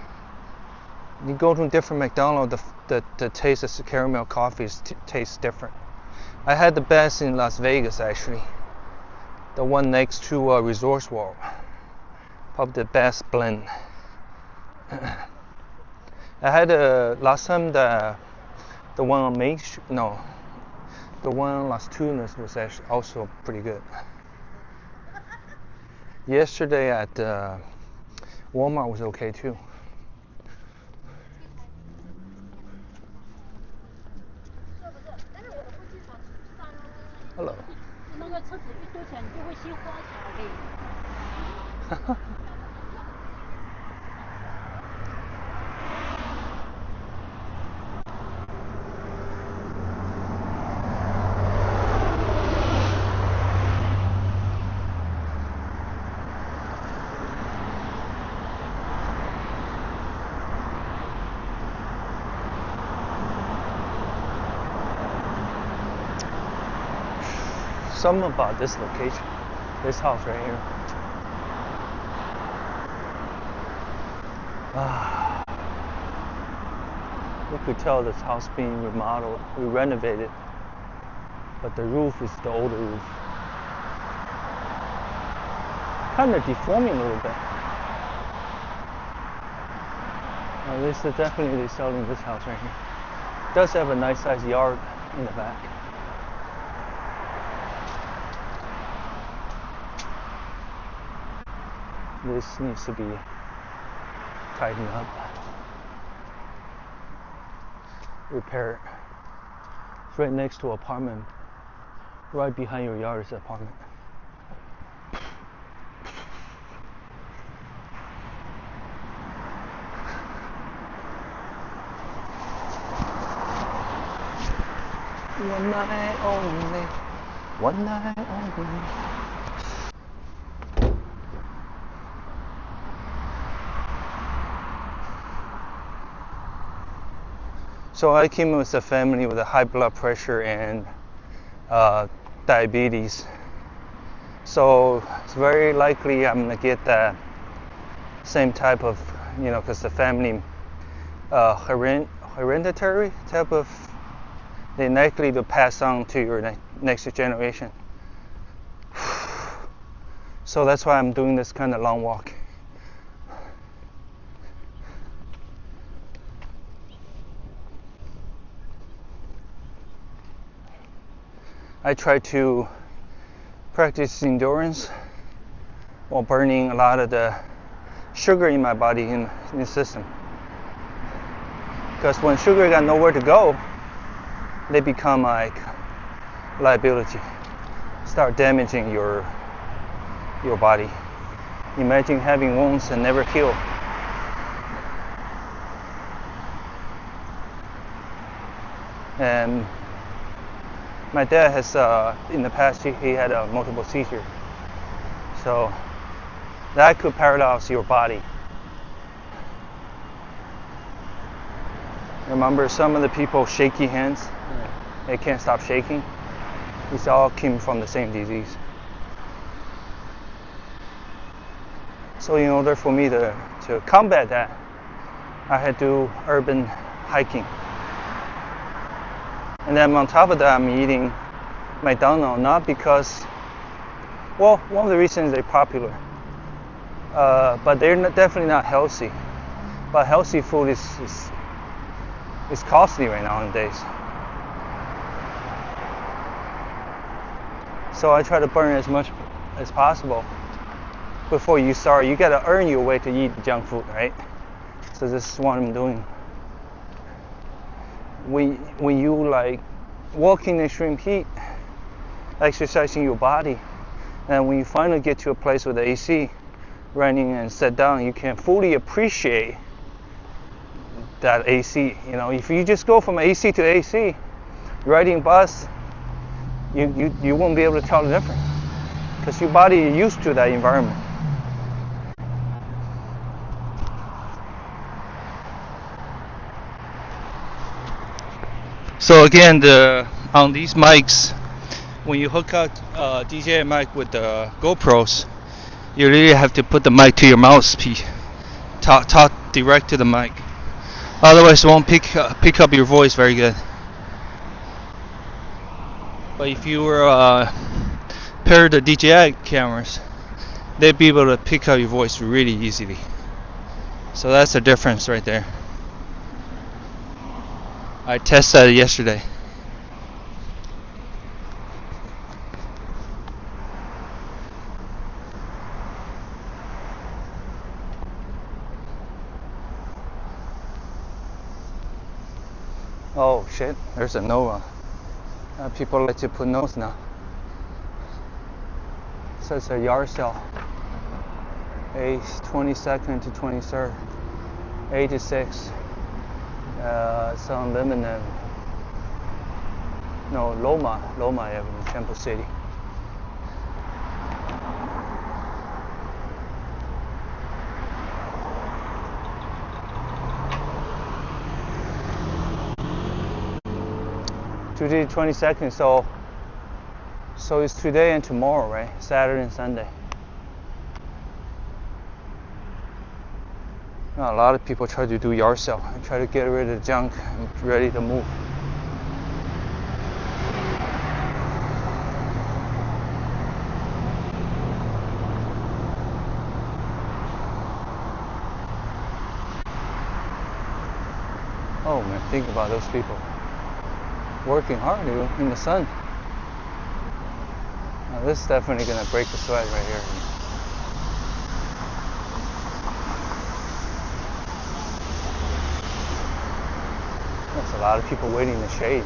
You go to a different McDonald's, the taste of caramel coffee tastes different. I had the best in Las Vegas, actually. The one next to Resorts World. Probably the best blend. I had last time the one on Main Street, no, the one on Las Tunas was actually also pretty good. Yesterday at Walmart was okay too. Hello. Something about this location, this house right here. You could tell this house being remodeled, renovated, but the roof is the older roof. Kind of deforming a little bit. This is definitely selling this house right here. It does have a nice sized yard in the back. This needs to be tightened up, repaired. It's right next to an apartment. Right behind your yard is an apartment. One night only, one night only. So I came with a family with a high blood pressure and diabetes. So it's very likely I'm gonna get that same type of, because the family hereditary type of, they're likely to pass on to your next generation. So that's why I'm doing this kind of long walk. I try to practice endurance while burning a lot of the sugar in my body in the system. Because when sugar got nowhere to go, they become like liability. Start damaging your body. Imagine having wounds and never heal. And my dad has, in the past, he had a multiple seizure. So that could paralyze your body. Remember some of the people shaky hands? They can't stop shaking. These all came from the same disease. So in order for me to combat that, I had to do urban hiking. And then on top of that, I'm eating McDonald's, not because, well, one of the reasons they're popular, but they're definitely not healthy. But healthy food is It's costly right nowadays. So I try to burn as much as possible before you start. You gotta earn your way to eat junk food, right? So this is what I'm doing. When you like walk in extreme heat, exercising your body, and when you finally get to a place with the AC running and sit down, you can fully appreciate that AC. You know, if you just go from AC to AC, riding bus, you won't be able to tell the difference because your body is used to that environment. So again, on these mics, when you hook up DJI mic with the GoPros, you really have to put the mic to your mouthpiece, talk direct to the mic. Otherwise, it won't pick up your voice very good. But if you were pair the DJI cameras, they'd be able to pick up your voice really easily. So that's the difference right there. I tested it yesterday. Oh shit, there's a no. People like to put notes now. So it's a yard sale. 22nd to 23rd. 8 to 6. It's on Lebanon. No, Loma Avenue, Temple City. Today 22nd, so it's today and tomorrow, right? Saturday and Sunday. A lot of people try to do yard sale and try to get rid of the junk and ready to move. Oh man, think about those people working hard in the sun. Now this is definitely gonna break the sweat right here. That's a lot of people waiting in the shade.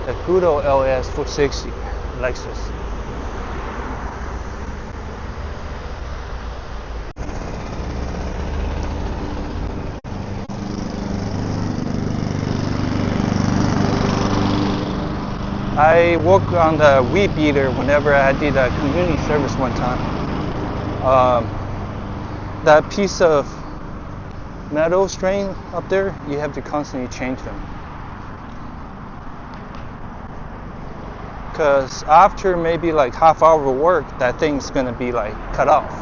The good old LS 460 Lexus. I worked on the weed beater whenever I did a community service one time. That piece of metal string up there, you have to constantly change them. Because after maybe like half hour of work, that thing's gonna be like cut off.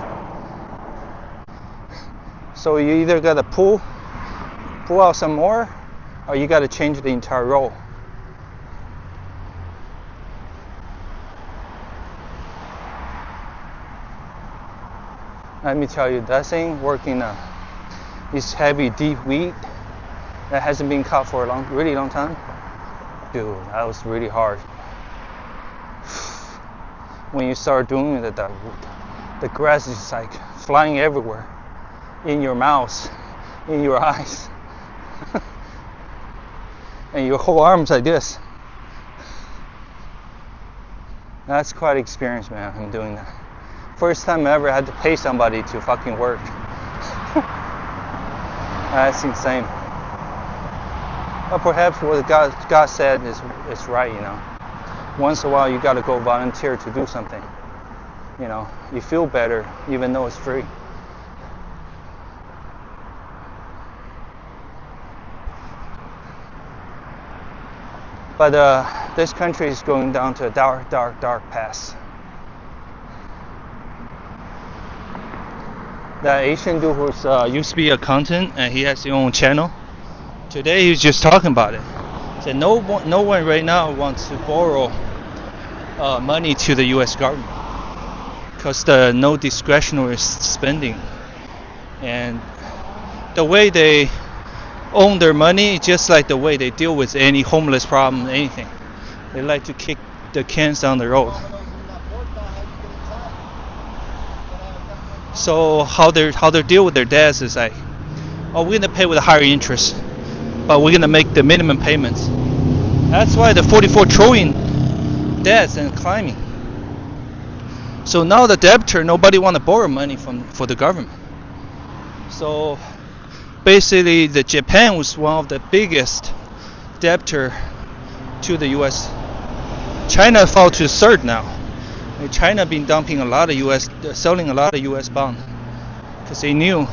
So you either gotta pull out some more, or you gotta change the entire roll. Let me tell you, that thing working this heavy, deep weed that hasn't been cut for a really long time. Dude, that was really hard. When you start doing it, the grass is like flying everywhere, in your mouth, in your eyes, and your whole arms like this. That's quite an experience, man. I'm doing that. First time I ever had to pay somebody to fucking work. That's insane. But perhaps what God said is right, you know. Once in a while you gotta go volunteer to do something. You know, you feel better even though it's free. But this country is going down to a dark path. That Asian dude who's used to be a accountant and he has his own channel. Today he was just talking about it. So no one right now wants to borrow money to the U.S. government because the no discretionary spending, and the way they own their money, just like the way they deal with any homeless problem, anything. They like to kick the cans down the road. So how they deal with their debts is like, oh, we're gonna pay with a higher interest, but we're gonna make the minimum payments. That's why the 44 trillion debts and climbing. So now the debtor, nobody want to borrow money for the government. So basically, the Japan was one of the biggest debtor to the U.S. China fell to third now. China been dumping a lot of selling a lot of U.S. bond because they knew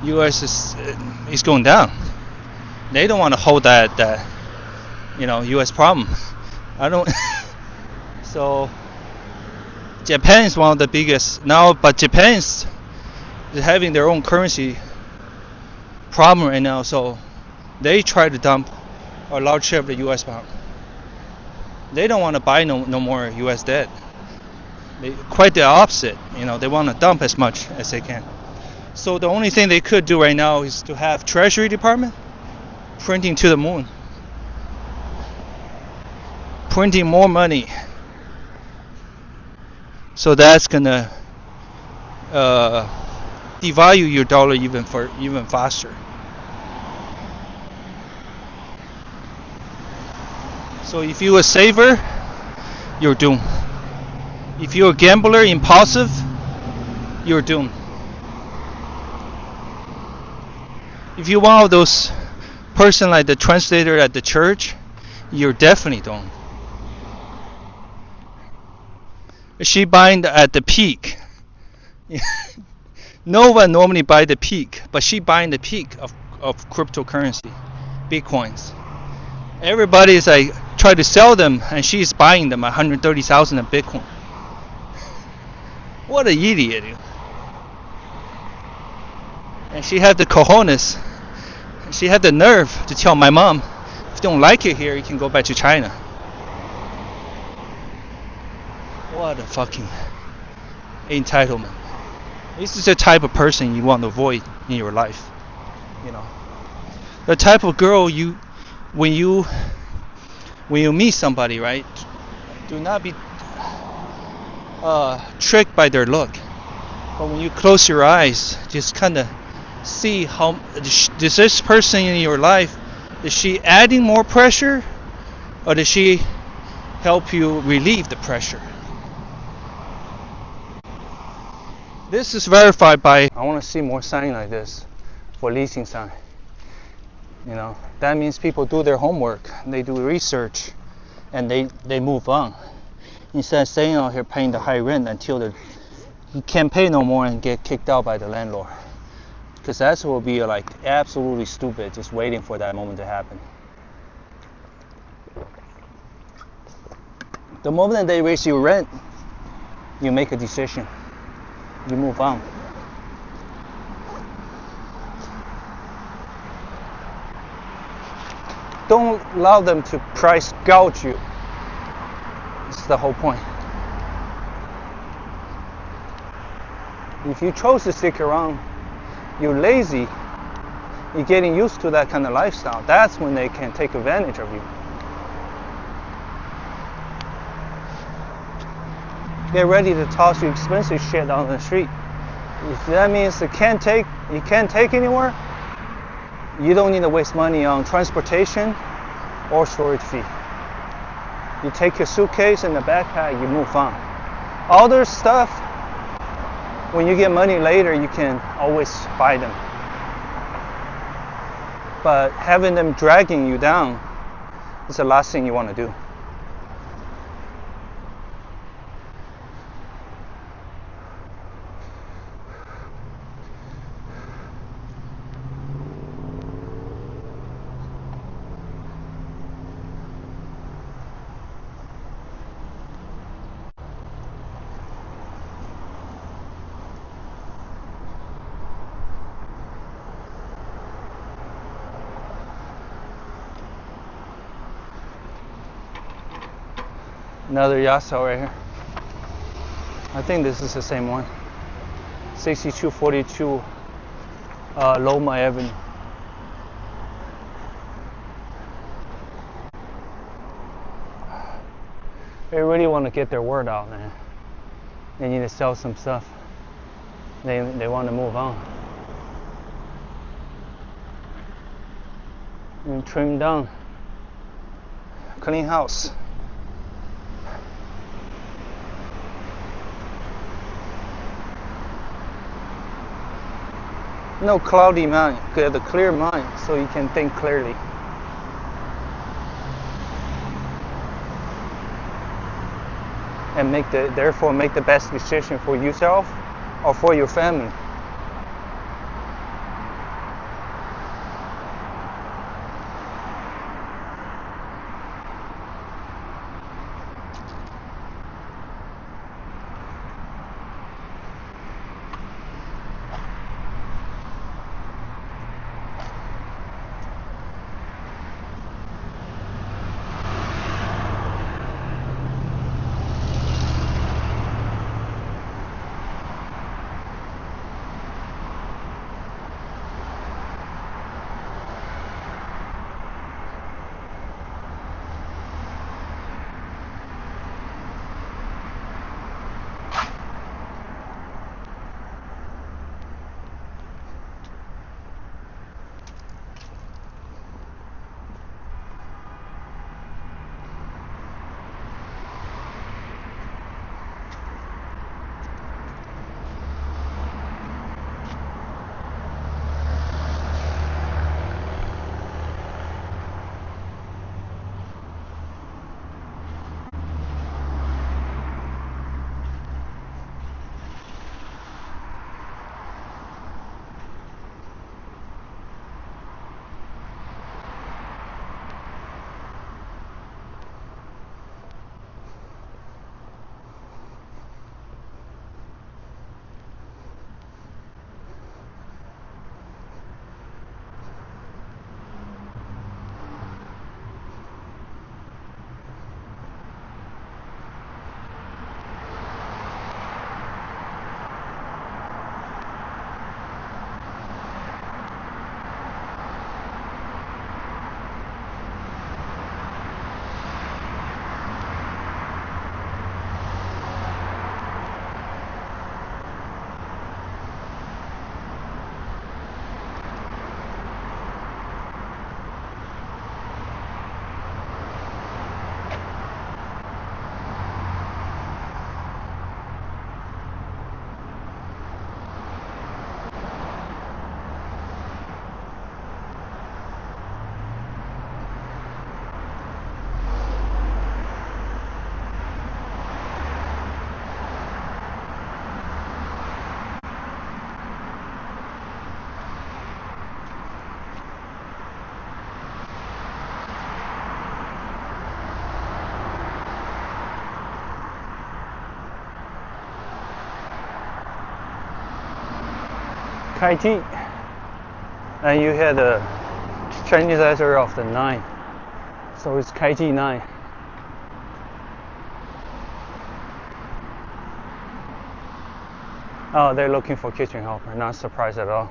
U.S. is going down. They don't want to hold that U.S. problem. I don't. So Japan is one of the biggest now, but Japan is having their own currency problem right now. So they try to dump a large share of the U.S. bond. They don't want to buy no more U.S. debt. Quite the opposite. They want to dump as much as they can. So the only thing they could do right now is to have Treasury Department printing to the moon, printing more money. So that's gonna devalue your dollar even faster. So if you're a saver, you're doomed. If you're a gambler, impulsive, you're doomed. If you're one of those person like the translator at the church, you're definitely doomed. She buying at the peak. No one normally buy the peak, but she buying the peak of cryptocurrency, Bitcoins. Everybody is like try to sell them, and she's buying them 130,000 of Bitcoin. What an idiot! And she had the cojones. She had the nerve to tell my mom, if you don't like it here, you can go back to China. What a fucking entitlement. This is the type of person you want to avoid in your life. The type of girl when you meet somebody, right? Do not be tricked by their look. But when you close your eyes, just kind of see how does this person in your life, is she adding more pressure, or does she help you relieve the pressure? This is verified by, I want to see more sign like this for leasing sign. That means people do their homework, they do research, and they move on. Instead of staying out here paying the high rent until you can't pay no more and get kicked out by the landlord. Because that will be like absolutely stupid, just waiting for that moment to happen. The moment that they raise your rent, you make a decision. You move on. Don't allow them to price gouge you. That's the whole point. If you chose to stick around, you're lazy, you're getting used to that kind of lifestyle. That's when they can take advantage of you. Get ready to toss you expensive shit on the street. If that means you can't take anymore, you don't need to waste money on transportation or storage fee. You take your suitcase and the backpack, you move on. Other stuff, when you get money later, you can always buy them. But having them dragging you down is the last thing you want to do. Another Yasa right here. I think this is the same one. 6242 Loma Avenue. They really want to get their word out, man. They need to sell some stuff. They want to move on. And trim down. Clean house. No cloudy mind, get a clear mind so you can think clearly. And therefore make the best decision for yourself or for your family. Kaiji, and you had a Chinese letter of the 9, so it's Kaiji 9. Oh, they're looking for kitchen helper, not surprised at all.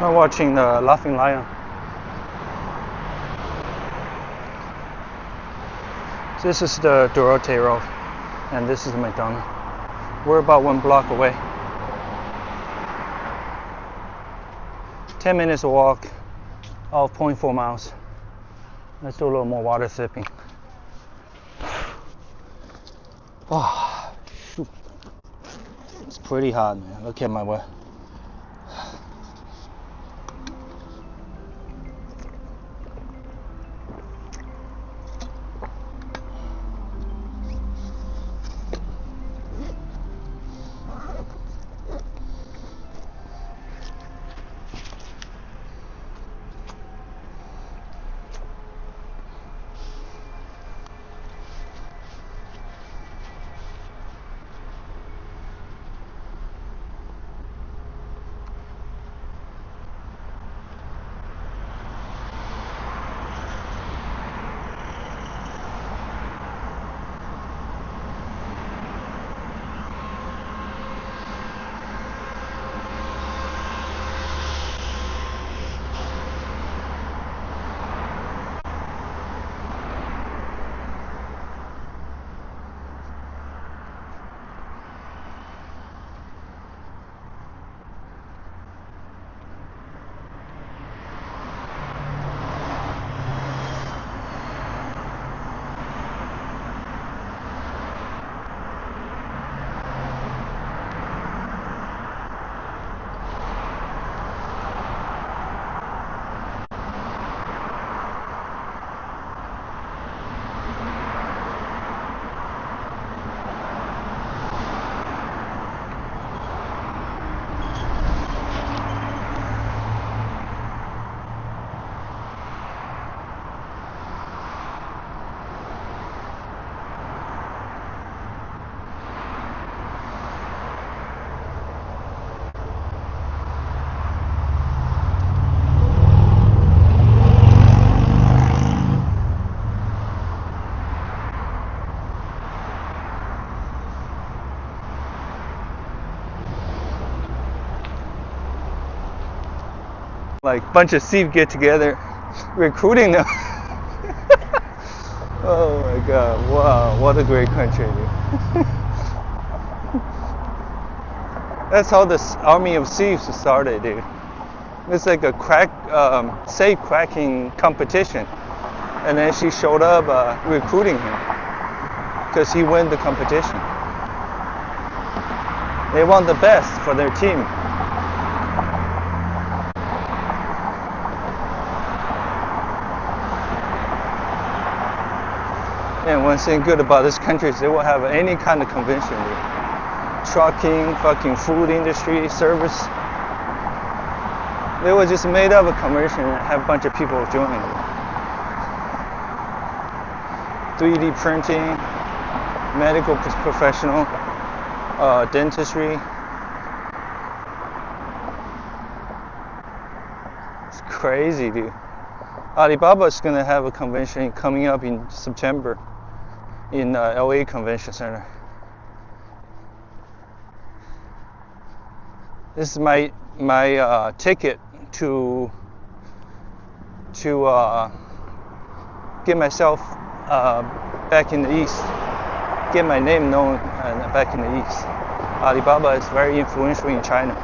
I'm watching the Laughing Lion. This is the Dorote Road, and this is the McDonald's. We're about 1 block away. 10 minutes walk of 0.4 miles. Let's do a little more water sipping. Oh, shoot. It's pretty hot, man. Look at my way. Like bunch of Steve get together, recruiting them. Oh my God! Wow, what a great country, dude. That's how the army of thieves started, dude. It's like a safe cracking competition, and then she showed up recruiting him because he won the competition. They want the best for their team. And one thing good about this country is they will have any kind of convention. Trucking, fucking food industry, service. They will just made up a convention and have a bunch of people join. 3D printing, medical professional, dentistry. It's crazy, dude. Alibaba is going to have a convention coming up in September in LA Convention Center. This is my ticket to get myself back in the East, get my name known back in the East. Alibaba is very influential in China.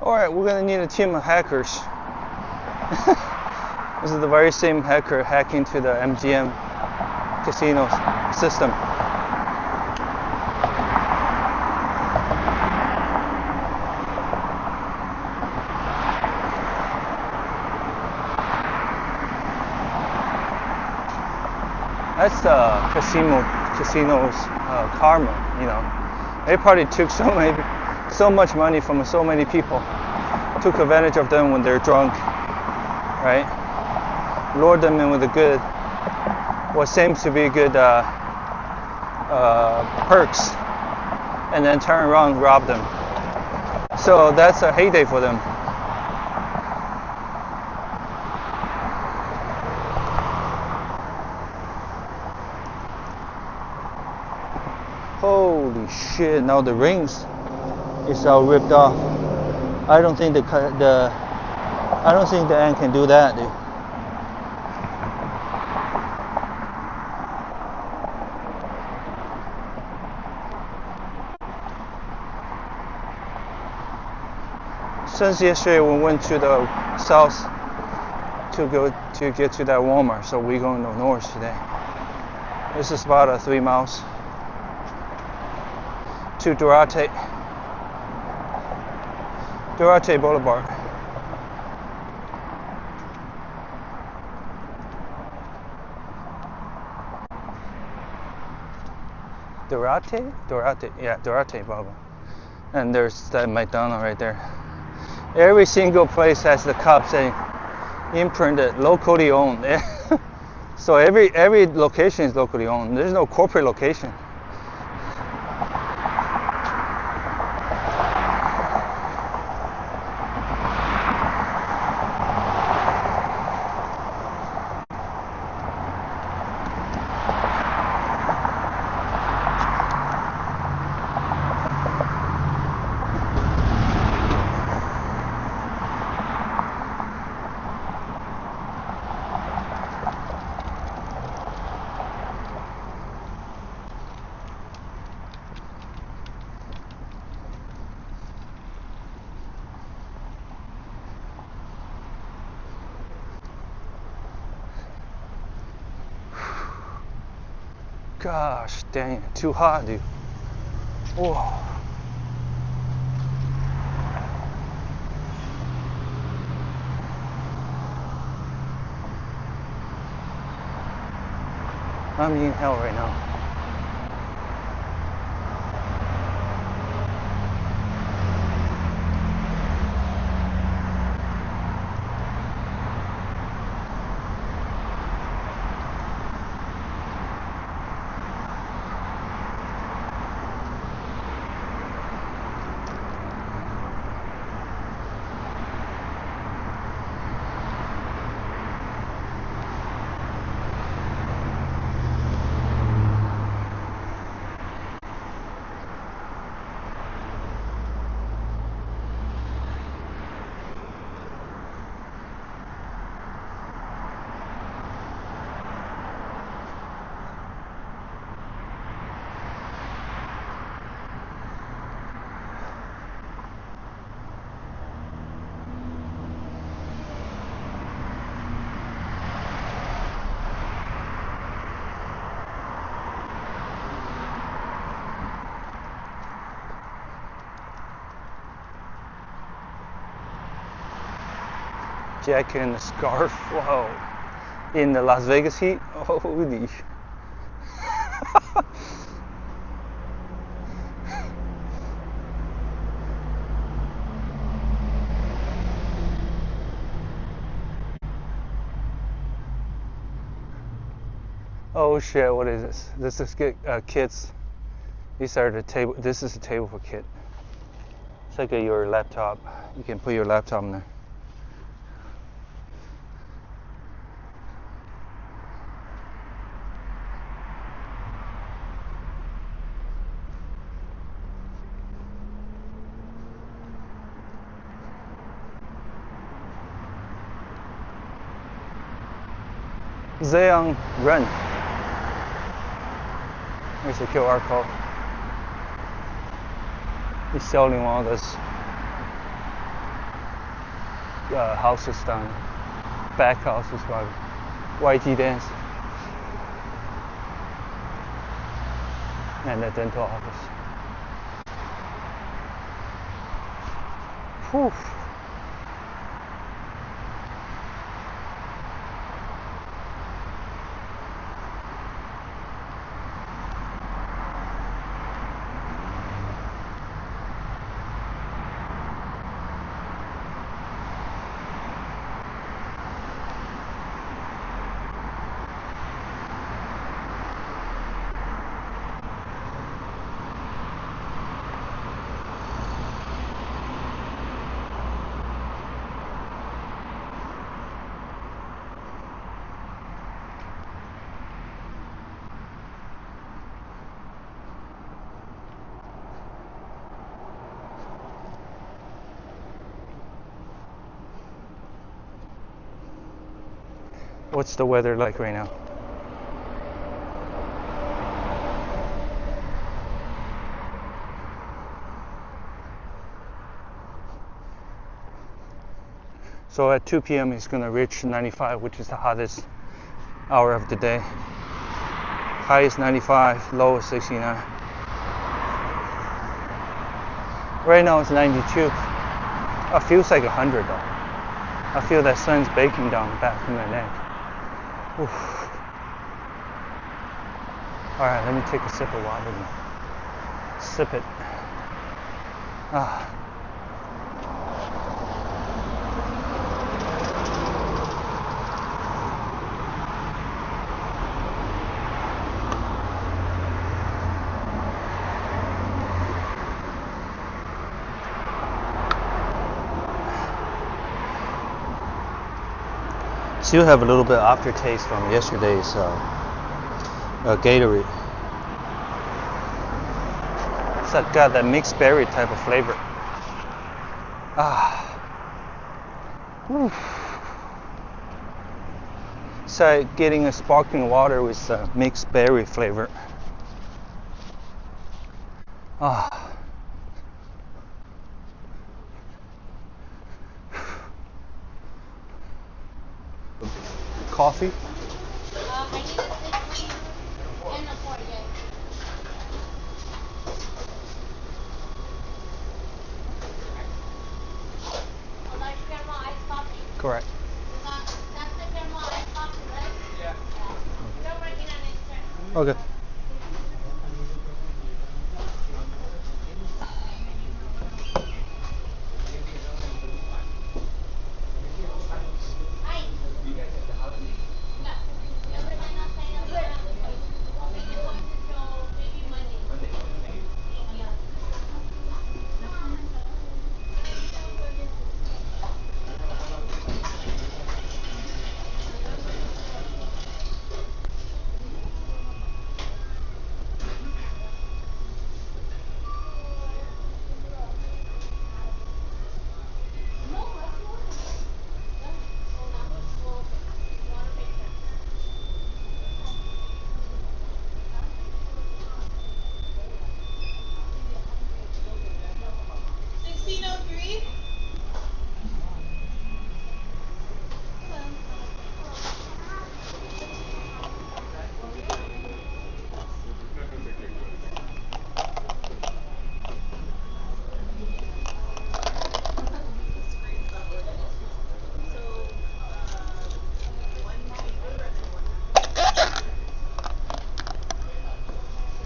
Alright, we're gonna need a team of hackers This is the very same hacker hacking to the MGM casino system. That's the casino's karma, you know. They probably took so much money from so many people, took advantage of them when they're drunk, right? Lured them in with a good, what seems to be good perks, and then turn around and rob them. So that's a heyday for them. Holy shit! Now the rings is all ripped off. I don't think the ant can do that, dude. Since yesterday we went to the south to get to that Walmart, so we're going to north today. This is about 3 miles to Durate Boulevard. Durate Boulevard. And there's that McDonald's right there. Every single place has the cup saying imprinted, locally owned. So every location is locally owned. There's no corporate location. Gosh dang, too hot, dude. Whoa. I'm in hell right now. Jacket and a scarf, whoa. In the Las Vegas heat, holy. Oh shit, what is this? This is kids. These are the table. This is a table for kid. It's like your laptop. You can put your laptop in there. Zhejiang Ren. Here's the QR code. He's selling all this houses down. back house is called YT Dance. And the dental office. Whew. What's the weather like right now? So at 2 p.m. it's gonna reach 95, which is the hottest hour of the day. High is 95, low is 69. Right now it's 92. It feels like 100 though. I feel that sun's baking down the back of my neck. Oof. All right, let me take a sip of water now. Sip it. Ah. Still have a little bit of aftertaste from yesterday's Gatorade. It's got that mixed berry type of flavor. Ah. Whew. It's like getting a sparkling water with mixed berry flavor. Ah. Coffee? I need a 60 and a 48. Oh, that's caramel iced coffee? Correct. That's the caramel iced coffee, right? Yeah. You're working on it, sir. Okay.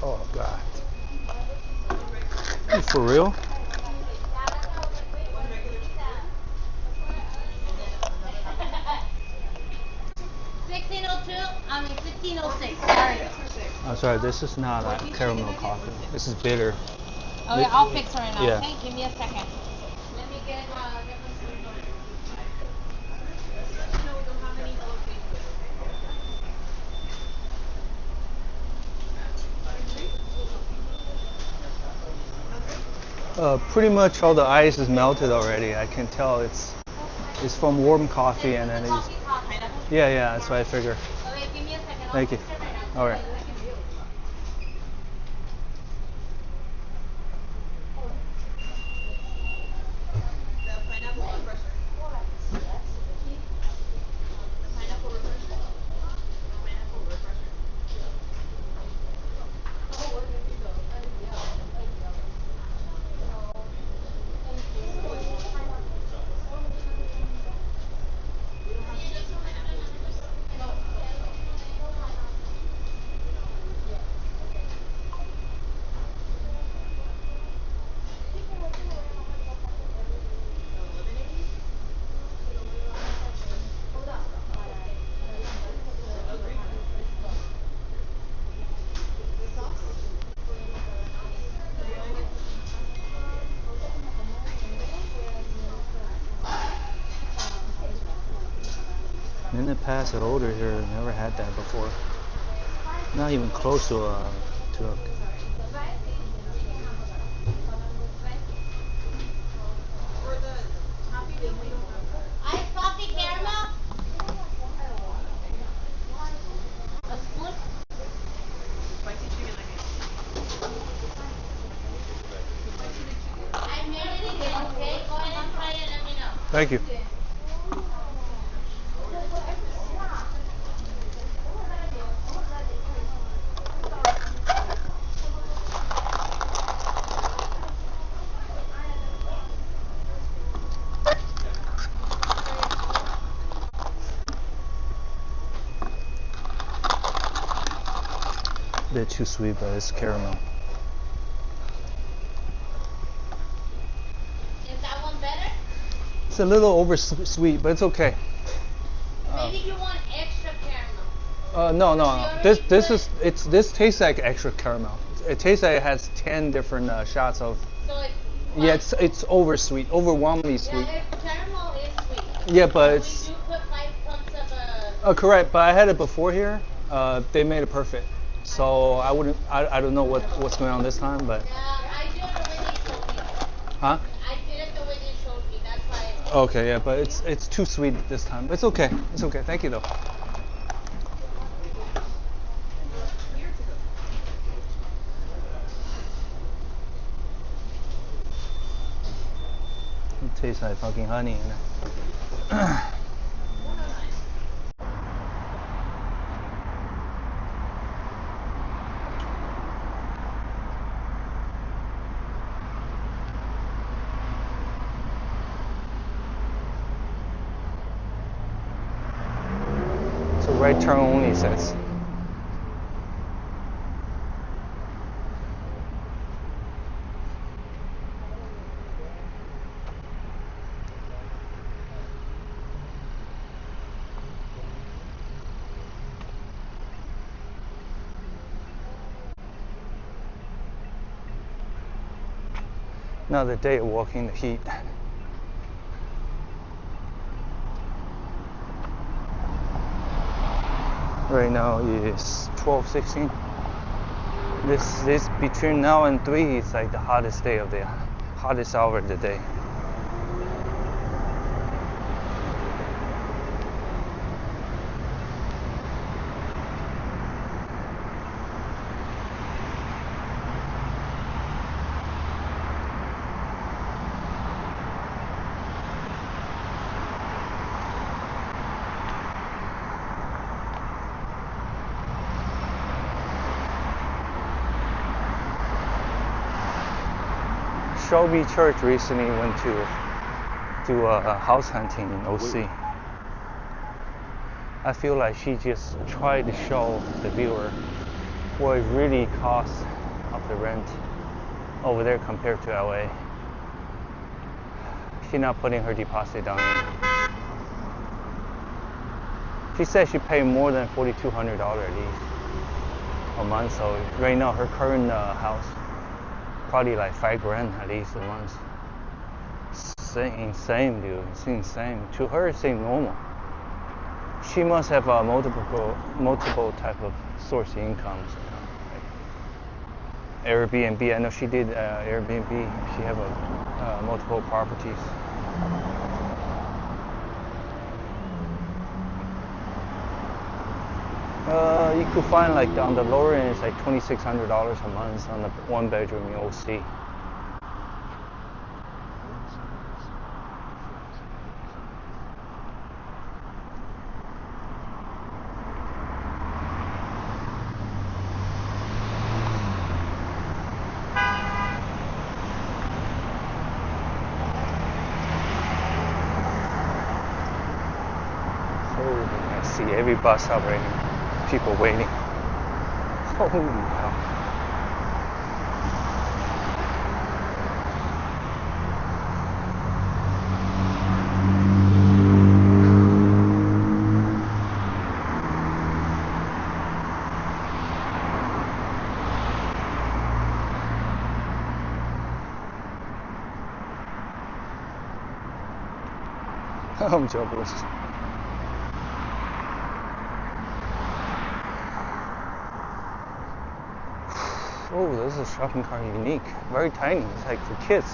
Oh God. You for real? I mean 1506. Sorry. I'm sorry, this is not a caramel coffee. This is bitter. Oh yeah, I'll fix her right now. Yeah. Okay, give me a second. Let me get pretty much all the ice is melted already. I can tell it's from warm coffee and then it's yeah, that's what I figure. Okay, give me a second. Thank you. All right. the past, the older here never had that before. Not even close to a Iced coffee caramel? A spoon? I made it again, okay? Go ahead and try it and let me know. Thank you. Bit too sweet, but it's caramel. Is that one better? It's a little over sweet, but it's okay. Maybe you want extra caramel. No. This tastes like extra caramel. It tastes like it has 10 different shots of. So It's over sweet, overwhelmingly sweet. yeah, caramel is sweet. Yeah, but it's. We do put 5 pumps of Correct, but I had it before here. They made it perfect. So I wouldn't. I don't know what's going on this time, but. I did it the way they showed me. Huh? I did it the way they showed me. That's why. Okay, yeah, but it's too sweet this time. It's okay. It's okay. Thank you though. It tastes like fucking honey. So right turn only, it says. Another day of walking the heat. Right now is 12:16. This between now and 3 is like the hottest day of the hottest hour of the day. Shelby Church recently went to do a house hunting in OC. I feel like she just tried to show the viewer what it really costs of the rent over there compared to LA. She's not putting her deposit down yet. She said she paid more than $4,200 at least a month. So right now her current house probably like $5,000 at least a month. It's insane, dude. It's insane. To her, it seems normal. She must have multiple type of source of incomes. Like Airbnb. I know she did Airbnb. She have multiple properties. You could find like on the lower end, it's like $2,600 a month on the 1 bedroom in OC. I see every bus stop right here. People waiting. Holy hell. I'm jobless. Oh, this is a shopping cart unique. Very tiny. It's like for kids.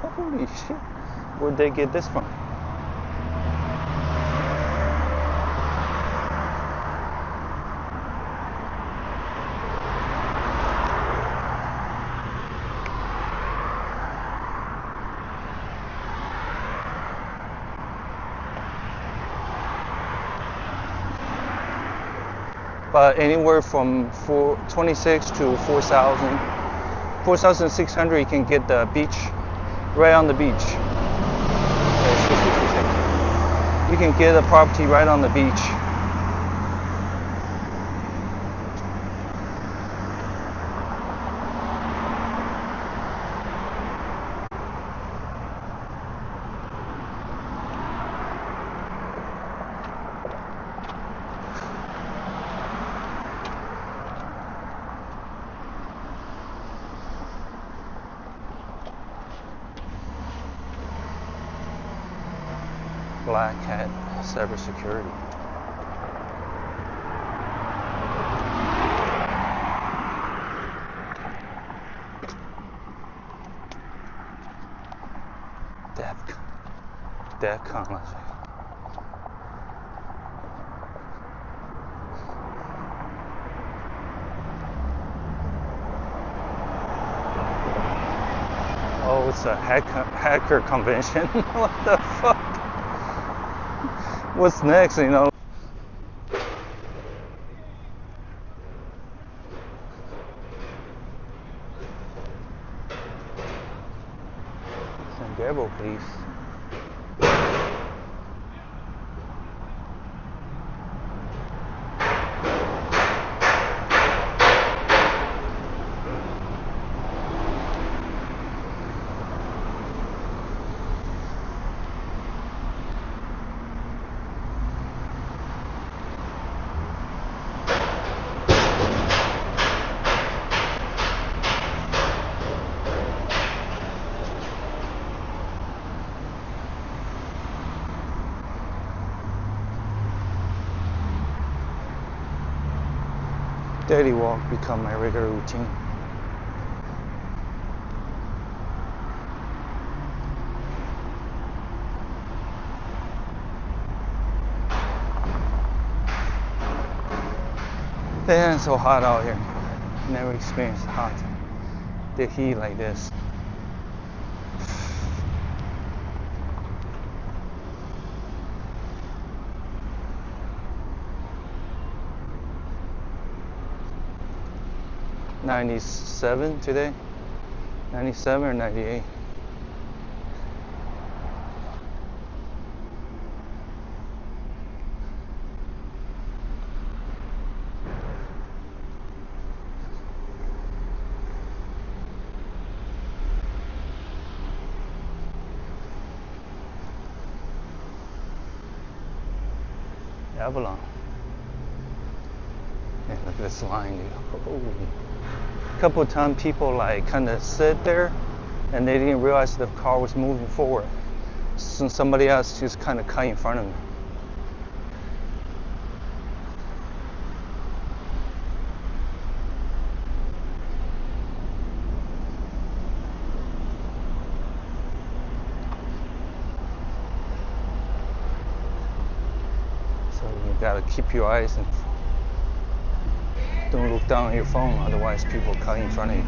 Holy shit. Where'd they get this from? But anywhere from 26 to 4,000, 4,600, you can get the beach, right on the beach. You can get a property right on the beach. Black Hat Cybersecurity. DEFCON. Oh, it's a hacker convention. What the fuck? What's next, you know? San Gabriel, please. Daily walk become my regular routine. Damn, it's so hot out here. Never experienced the heat like this. $97 today, 97 or 98. Avalon. Yeah, look at this line, dude. Holy. Couple of times people like kind of sit there and they didn't realize the car was moving forward, so somebody else just kind of cut in front of me. So you gotta keep your eyes and don't look down at your phone, otherwise people cut in front of you.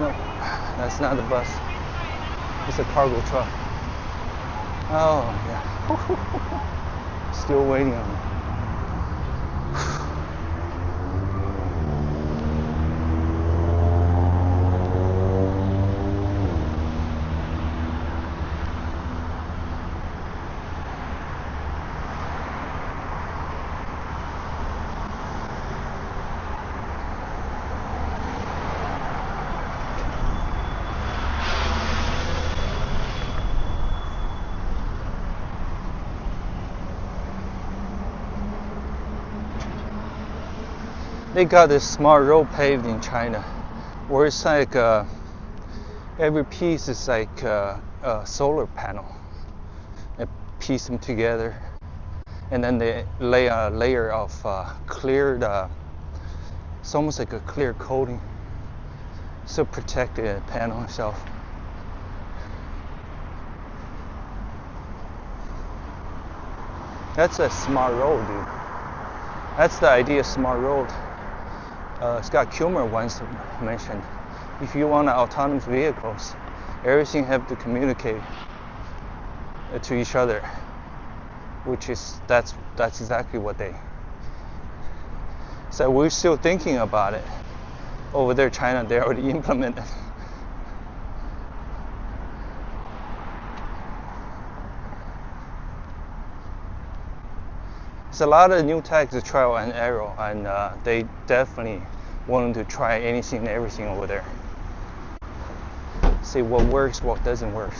No, that's not the bus. It's a cargo truck. Oh, yeah. Still waiting on me. They got this smart road paved in China, where it's like every piece is like a solar panel. piece them together, and then they lay a layer of cleared, it's almost like a clear coating, so protect the panel itself. That's a smart road, dude. That's the idea of smart road. Scott Kilmer once mentioned, if you want autonomous vehicles, everything have to communicate to each other, which is that's exactly what they. So we're still thinking about it. Over there, China, they already implemented. There's a lot of new tech to trial and error, and they definitely wanting to try anything and everything over there. See what works, what doesn't work.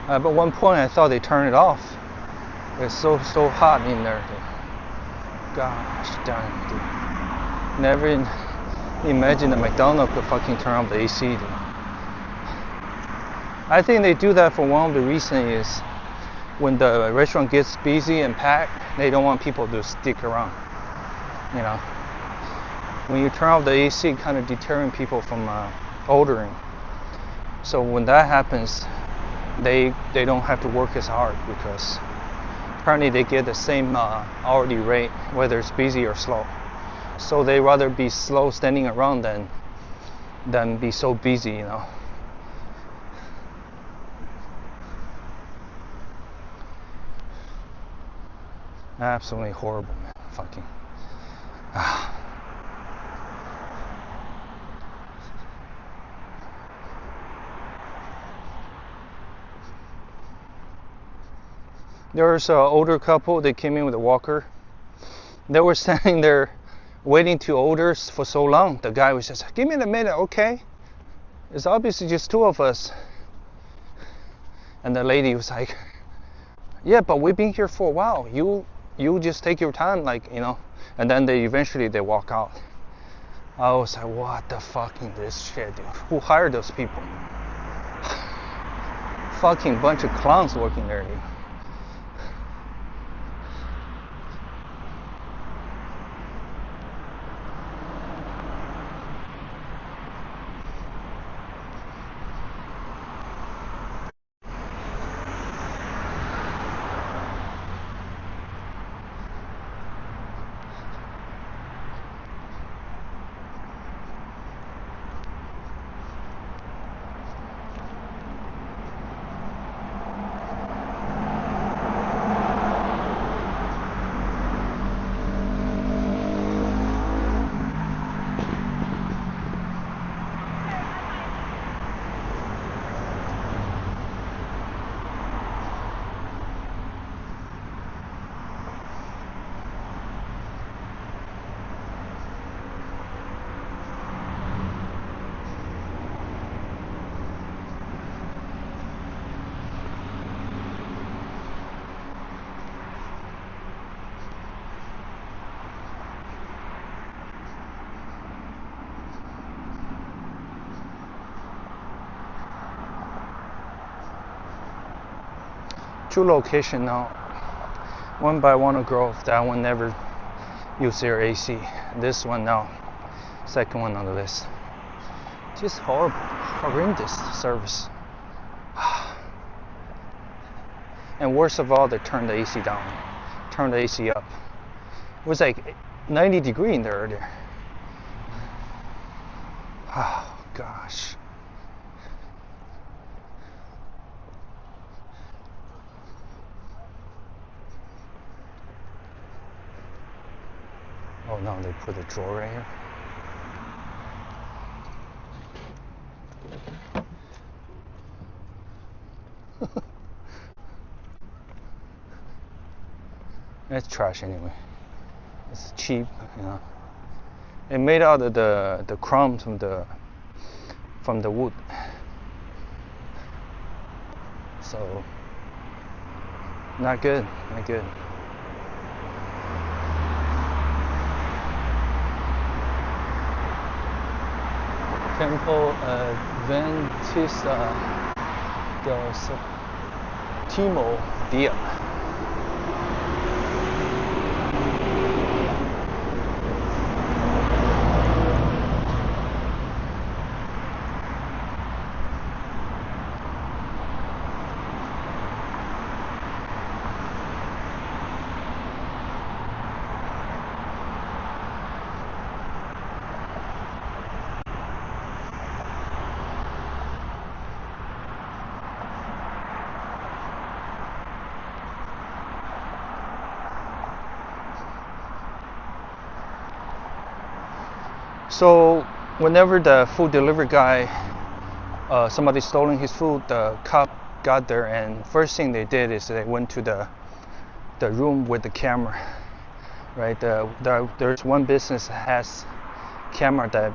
But at one point I thought they turned it off. It's so hot in there. Gosh darn, dude. Never imagined that McDonald's could fucking turn off the AC, dude. I think they do that for one of the reasons is when the restaurant gets busy and packed, they don't want people to stick around. You know, when you turn off the AC, it kind of deterring people from ordering. So when that happens, they don't have to work as hard because apparently they get the same hourly rate whether it's busy or slow. So they rather be slow standing around than be so busy, you know. Absolutely horrible, man. Fucking. There was an older couple. They came in with a walker. They were standing there waiting to order for so long. The guy was just, give me a minute, okay? It's obviously just two of us. And the lady was like, yeah, but we've been here for a while. You just take your time, like, you know. And then they eventually walk out. I was like, what the fucking this shit, dude? Who hired those people? Fucking bunch of clowns working there, dude. Two location now. One by Warner Grove. That one never used their AC. This one now. Second one on the list. Just horrible, horrendous service. And worst of all, they turned the AC down, turned the AC up. It was like 90 degrees in there earlier. Oh gosh. Oh no, they put a drawer right here. It's trash anyway. It's cheap, you know. It made out of the crumbs from the wood. So not good, not good. Temple Adventista del Sétimo Día. So whenever the food delivery guy, somebody stolen his food, the cop got there, and first thing they did is they went to the room with the camera, right? There's one business that has camera that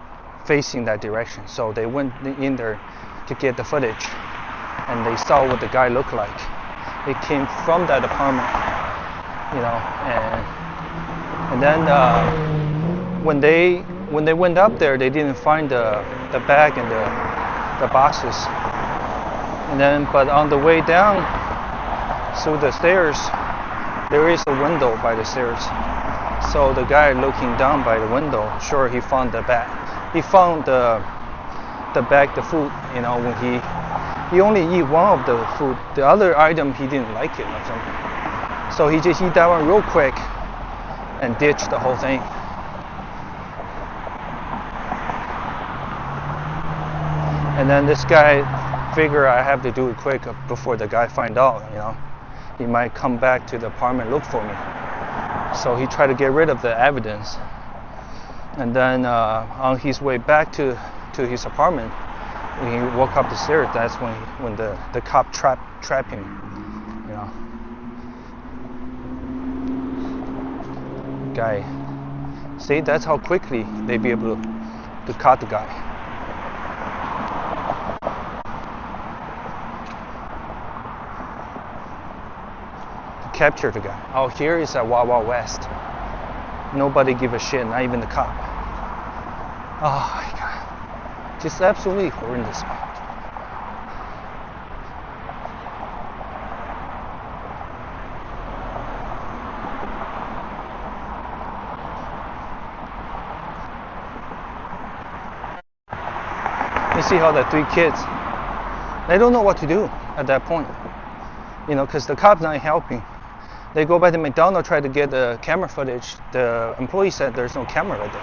facing that direction, so they went in there to get the footage, and they saw what the guy looked like. It came from that apartment, you know, and then when they went up there, they didn't find the bag and the boxes. And then, but on the way down through the stairs, there is a window by the stairs. So the guy looking down by the window, sure, he found the bag. He found the bag, the food. You know, when he only eat one of the food. The other item he didn't like it or something. So he just eat that one real quick and ditched the whole thing. And then this guy figure I have to do it quick before the guy find out, you know. He might come back to the apartment, look for me. So he tried to get rid of the evidence. And then on his way back to his apartment, when he walked up the stairs, that's when the cop trapped him, you know. Guy, see, that's how quickly they be able to caught the guy. Capture the guy. Oh, here is at Wild Wild West. Nobody give a shit, not even the cop. Oh my god. Just absolutely horrendous. You see how the 3 kids, they don't know what to do at that point. You know, because the cop's not helping. They go by the McDonald's, try to get the camera footage. The employee said there's no camera right there.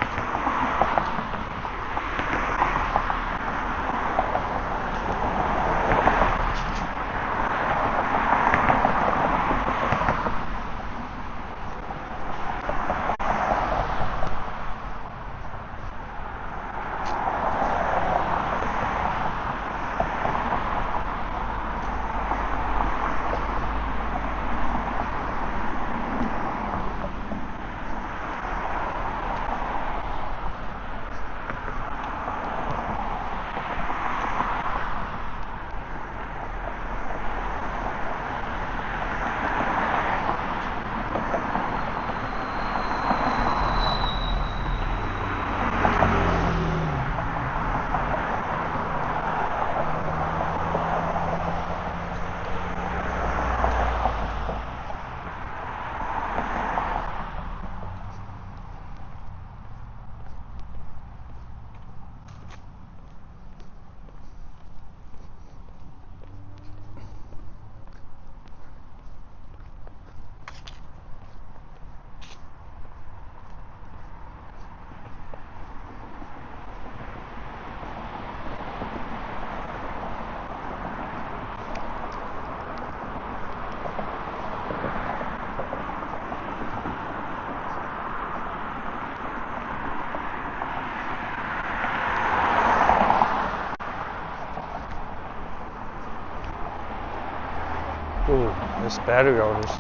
This battery orders.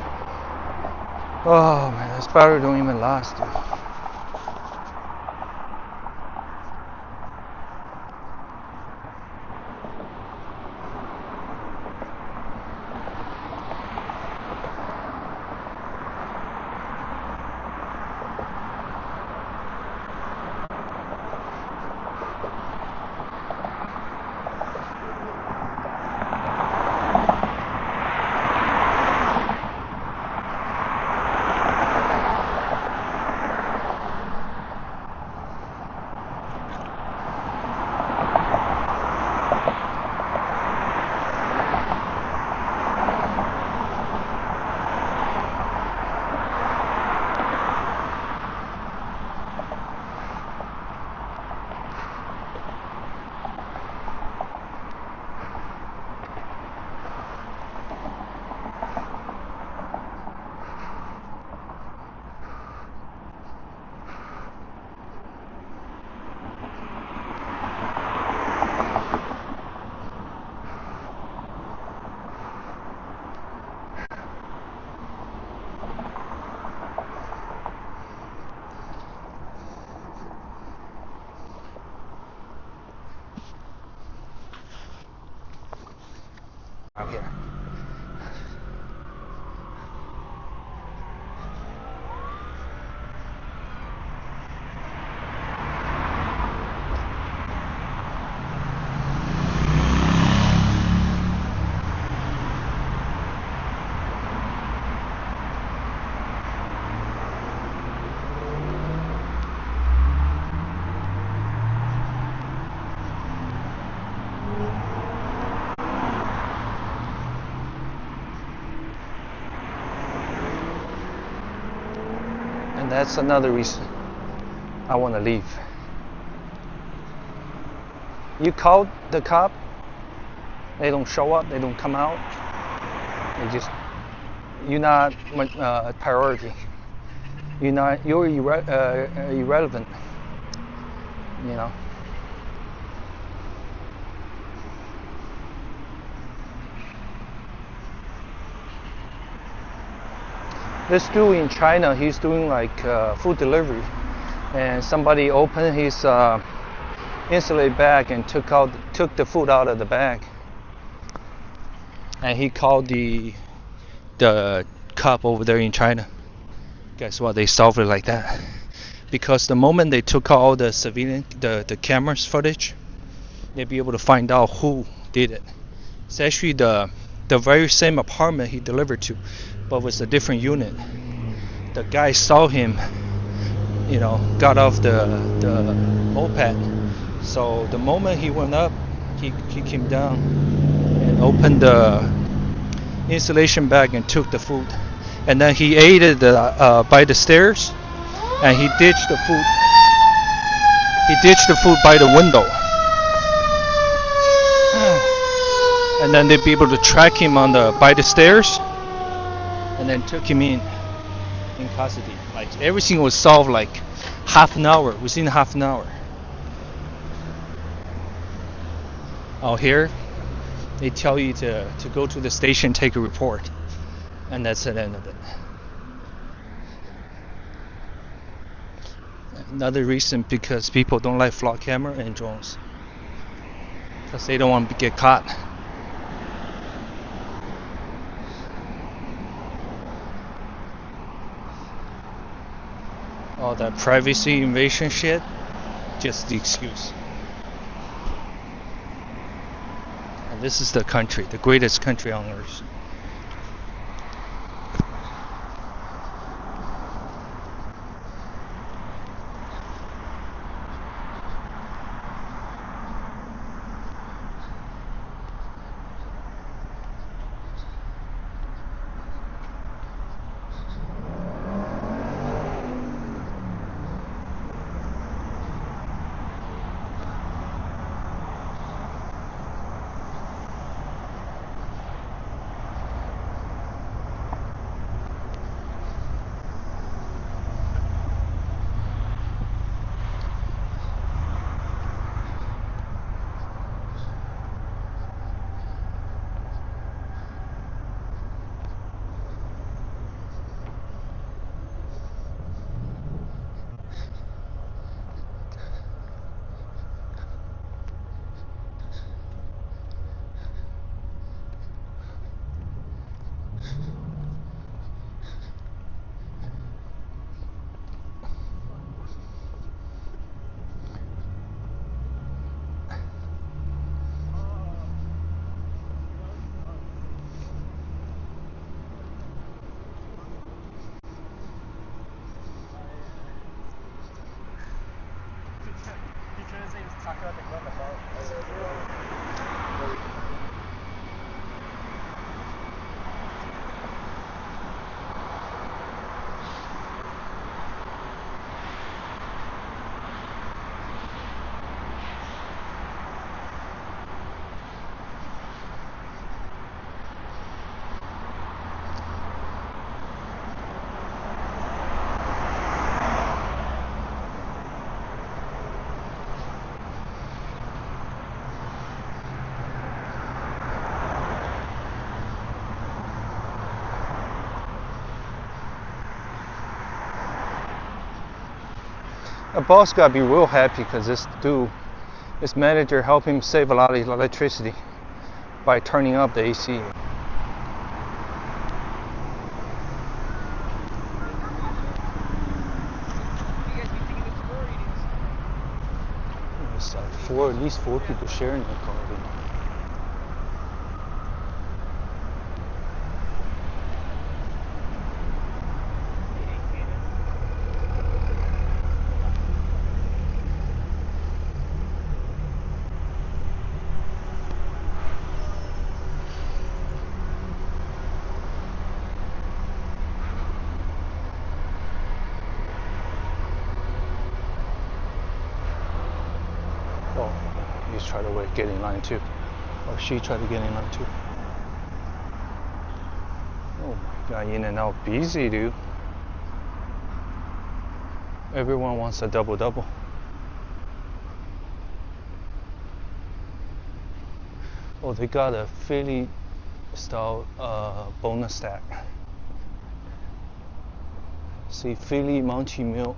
Oh man, this battery don't even last, dude. Out here. And that's another reason I want to leave. You call the cop, they don't show up, they don't come out. You're not a priority. You're irrelevant. You know. This dude in China, he's doing like food delivery, and somebody opened his insulated bag and took the food out of the bag, and he called the cop over there in China. Guess what? They solved it like that, because the moment they took out all the civilian the cameras footage, they'd be able to find out who did it. It's actually the very same apartment he delivered to, but with a different unit. The guy saw him, got off the moped. So the moment he went up, he came down and opened the insulation bag and took the food. And then he ate it by the stairs, and he ditched the food. He ditched the food by the window. And then they'd be able to track him by the stairs, and then took him in custody. Like everything was solved like within half an hour. Out here, they tell you to go to the station, take a report, and that's the end of it. Another reason, because people don't like flock camera and drones, because they don't want to get caught. All that privacy invasion shit, just the excuse. And this is the country, the greatest country on earth. A boss gotta be real happy because this manager helped him save a lot of electricity by turning up the AC. It's like at least four people sharing the car. Oh, he's trying to get in line too. Or she tried to get in line too. Oh my god, in and out busy, dude. Everyone wants a double-double. Oh, they got a Philly style bonus stack. See, Philly Mountain Meal.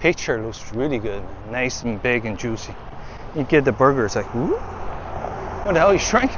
Picture looks really good, man. Nice and big and juicy. You get the burger, it's like, whoo! What the hell, you shrank?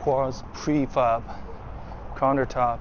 Quartz prefab countertop.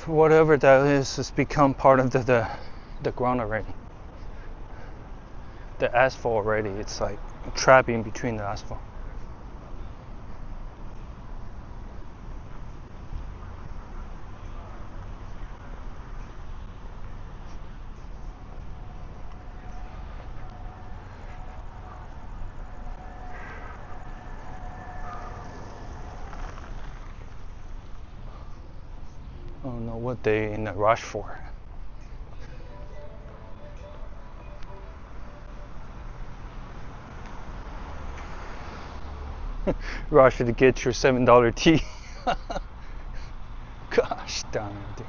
Whatever that is has become part of the ground already. The asphalt already, it's like trapped in between the asphalt. I don't know what they in a rush for. Rush to get your $7 tea. Gosh darn it.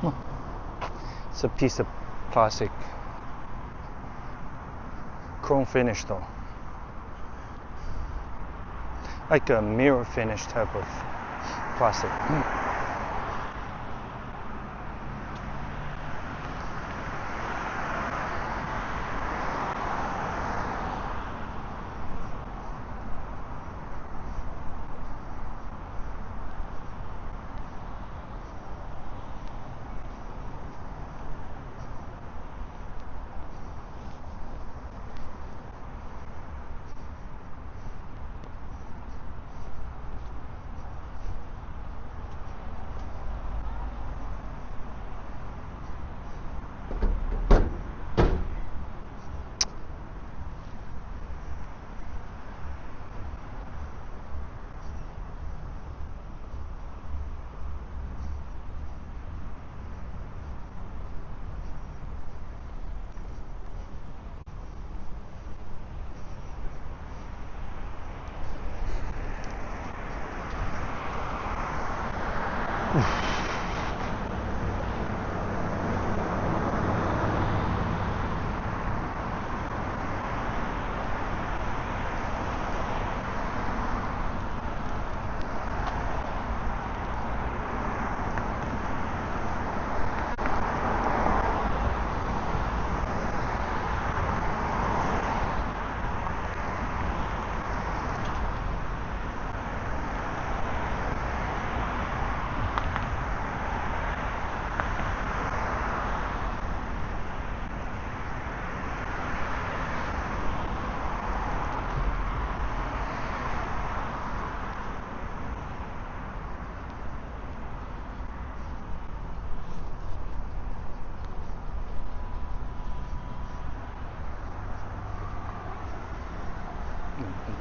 It's a piece of plastic. Chrome finish though. Like a mirror finish type of plastic.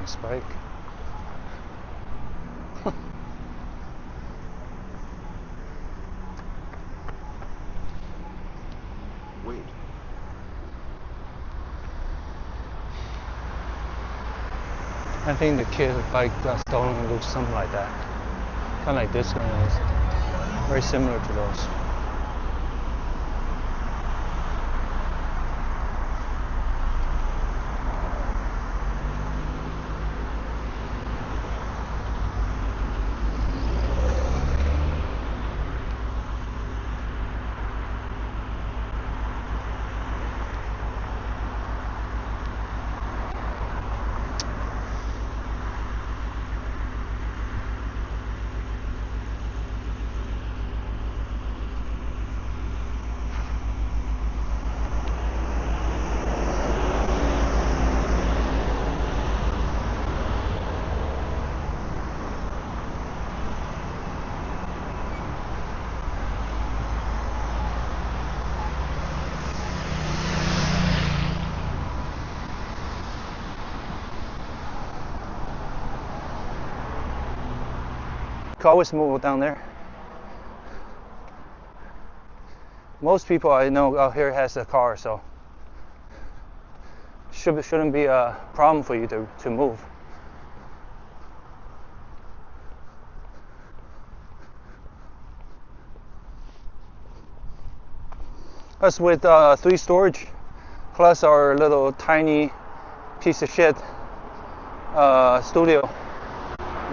Nice bike. Wait. I think the kid's bike got stolen and looks something like that. Kind of like this one is. Very similar to those. Always move down there. Most people I know out here has a car, so shouldn't be a problem for you to move. Us with 3 storage plus our little tiny piece of shit studio.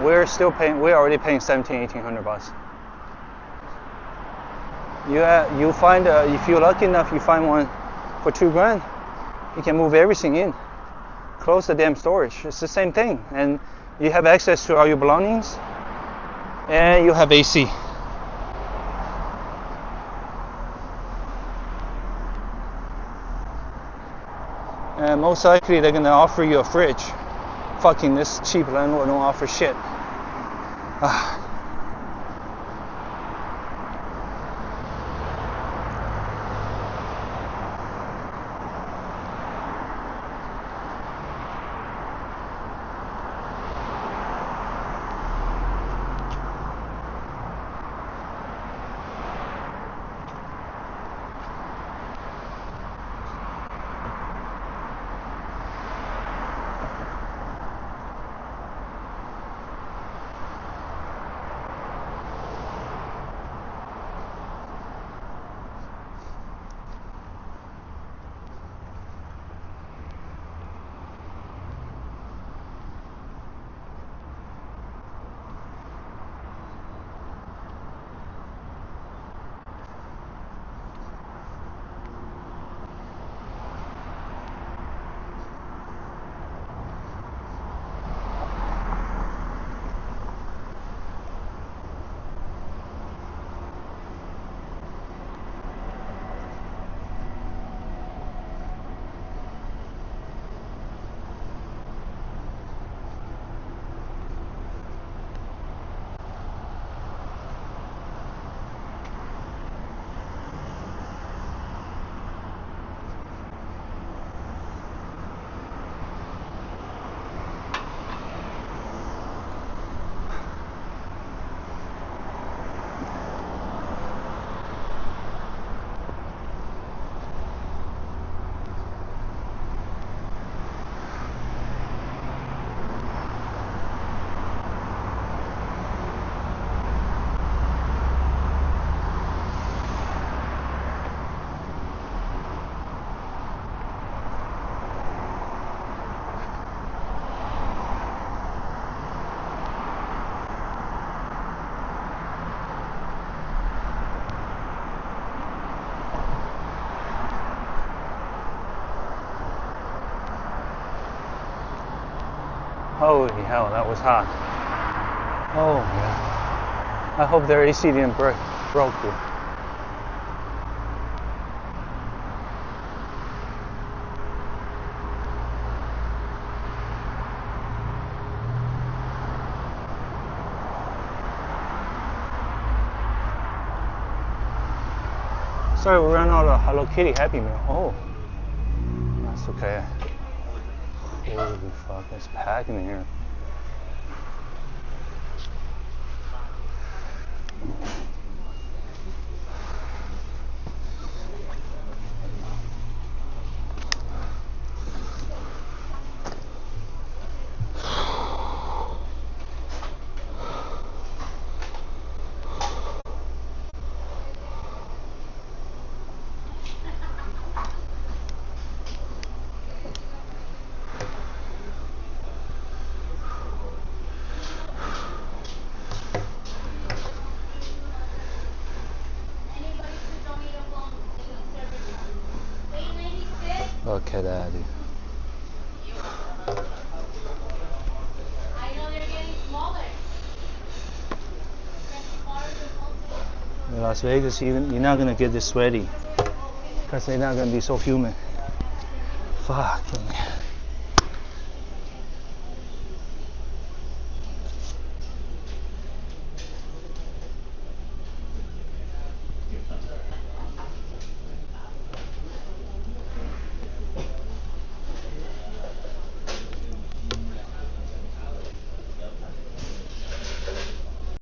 We're already paying $1,700-$1,800. You find if you're lucky enough, you find one for $2,000. You can move everything in, close the damn storage. It's the same thing, and you have access to all your belongings, and you have AC. And most likely they're gonna offer you a fridge. Fucking this cheap landlord don't offer shit. Holy hell, that was hot. Oh my god. I hope their AC didn't broke here. Sorry, we ran out of Hello Kitty Happy Meal. Oh, that's okay. Holy fuck, it's packing in here. Okay, Daddy. I know they're getting smaller. In Las Vegas, you're not gonna get this sweaty because they're not gonna be so humid. Fuck.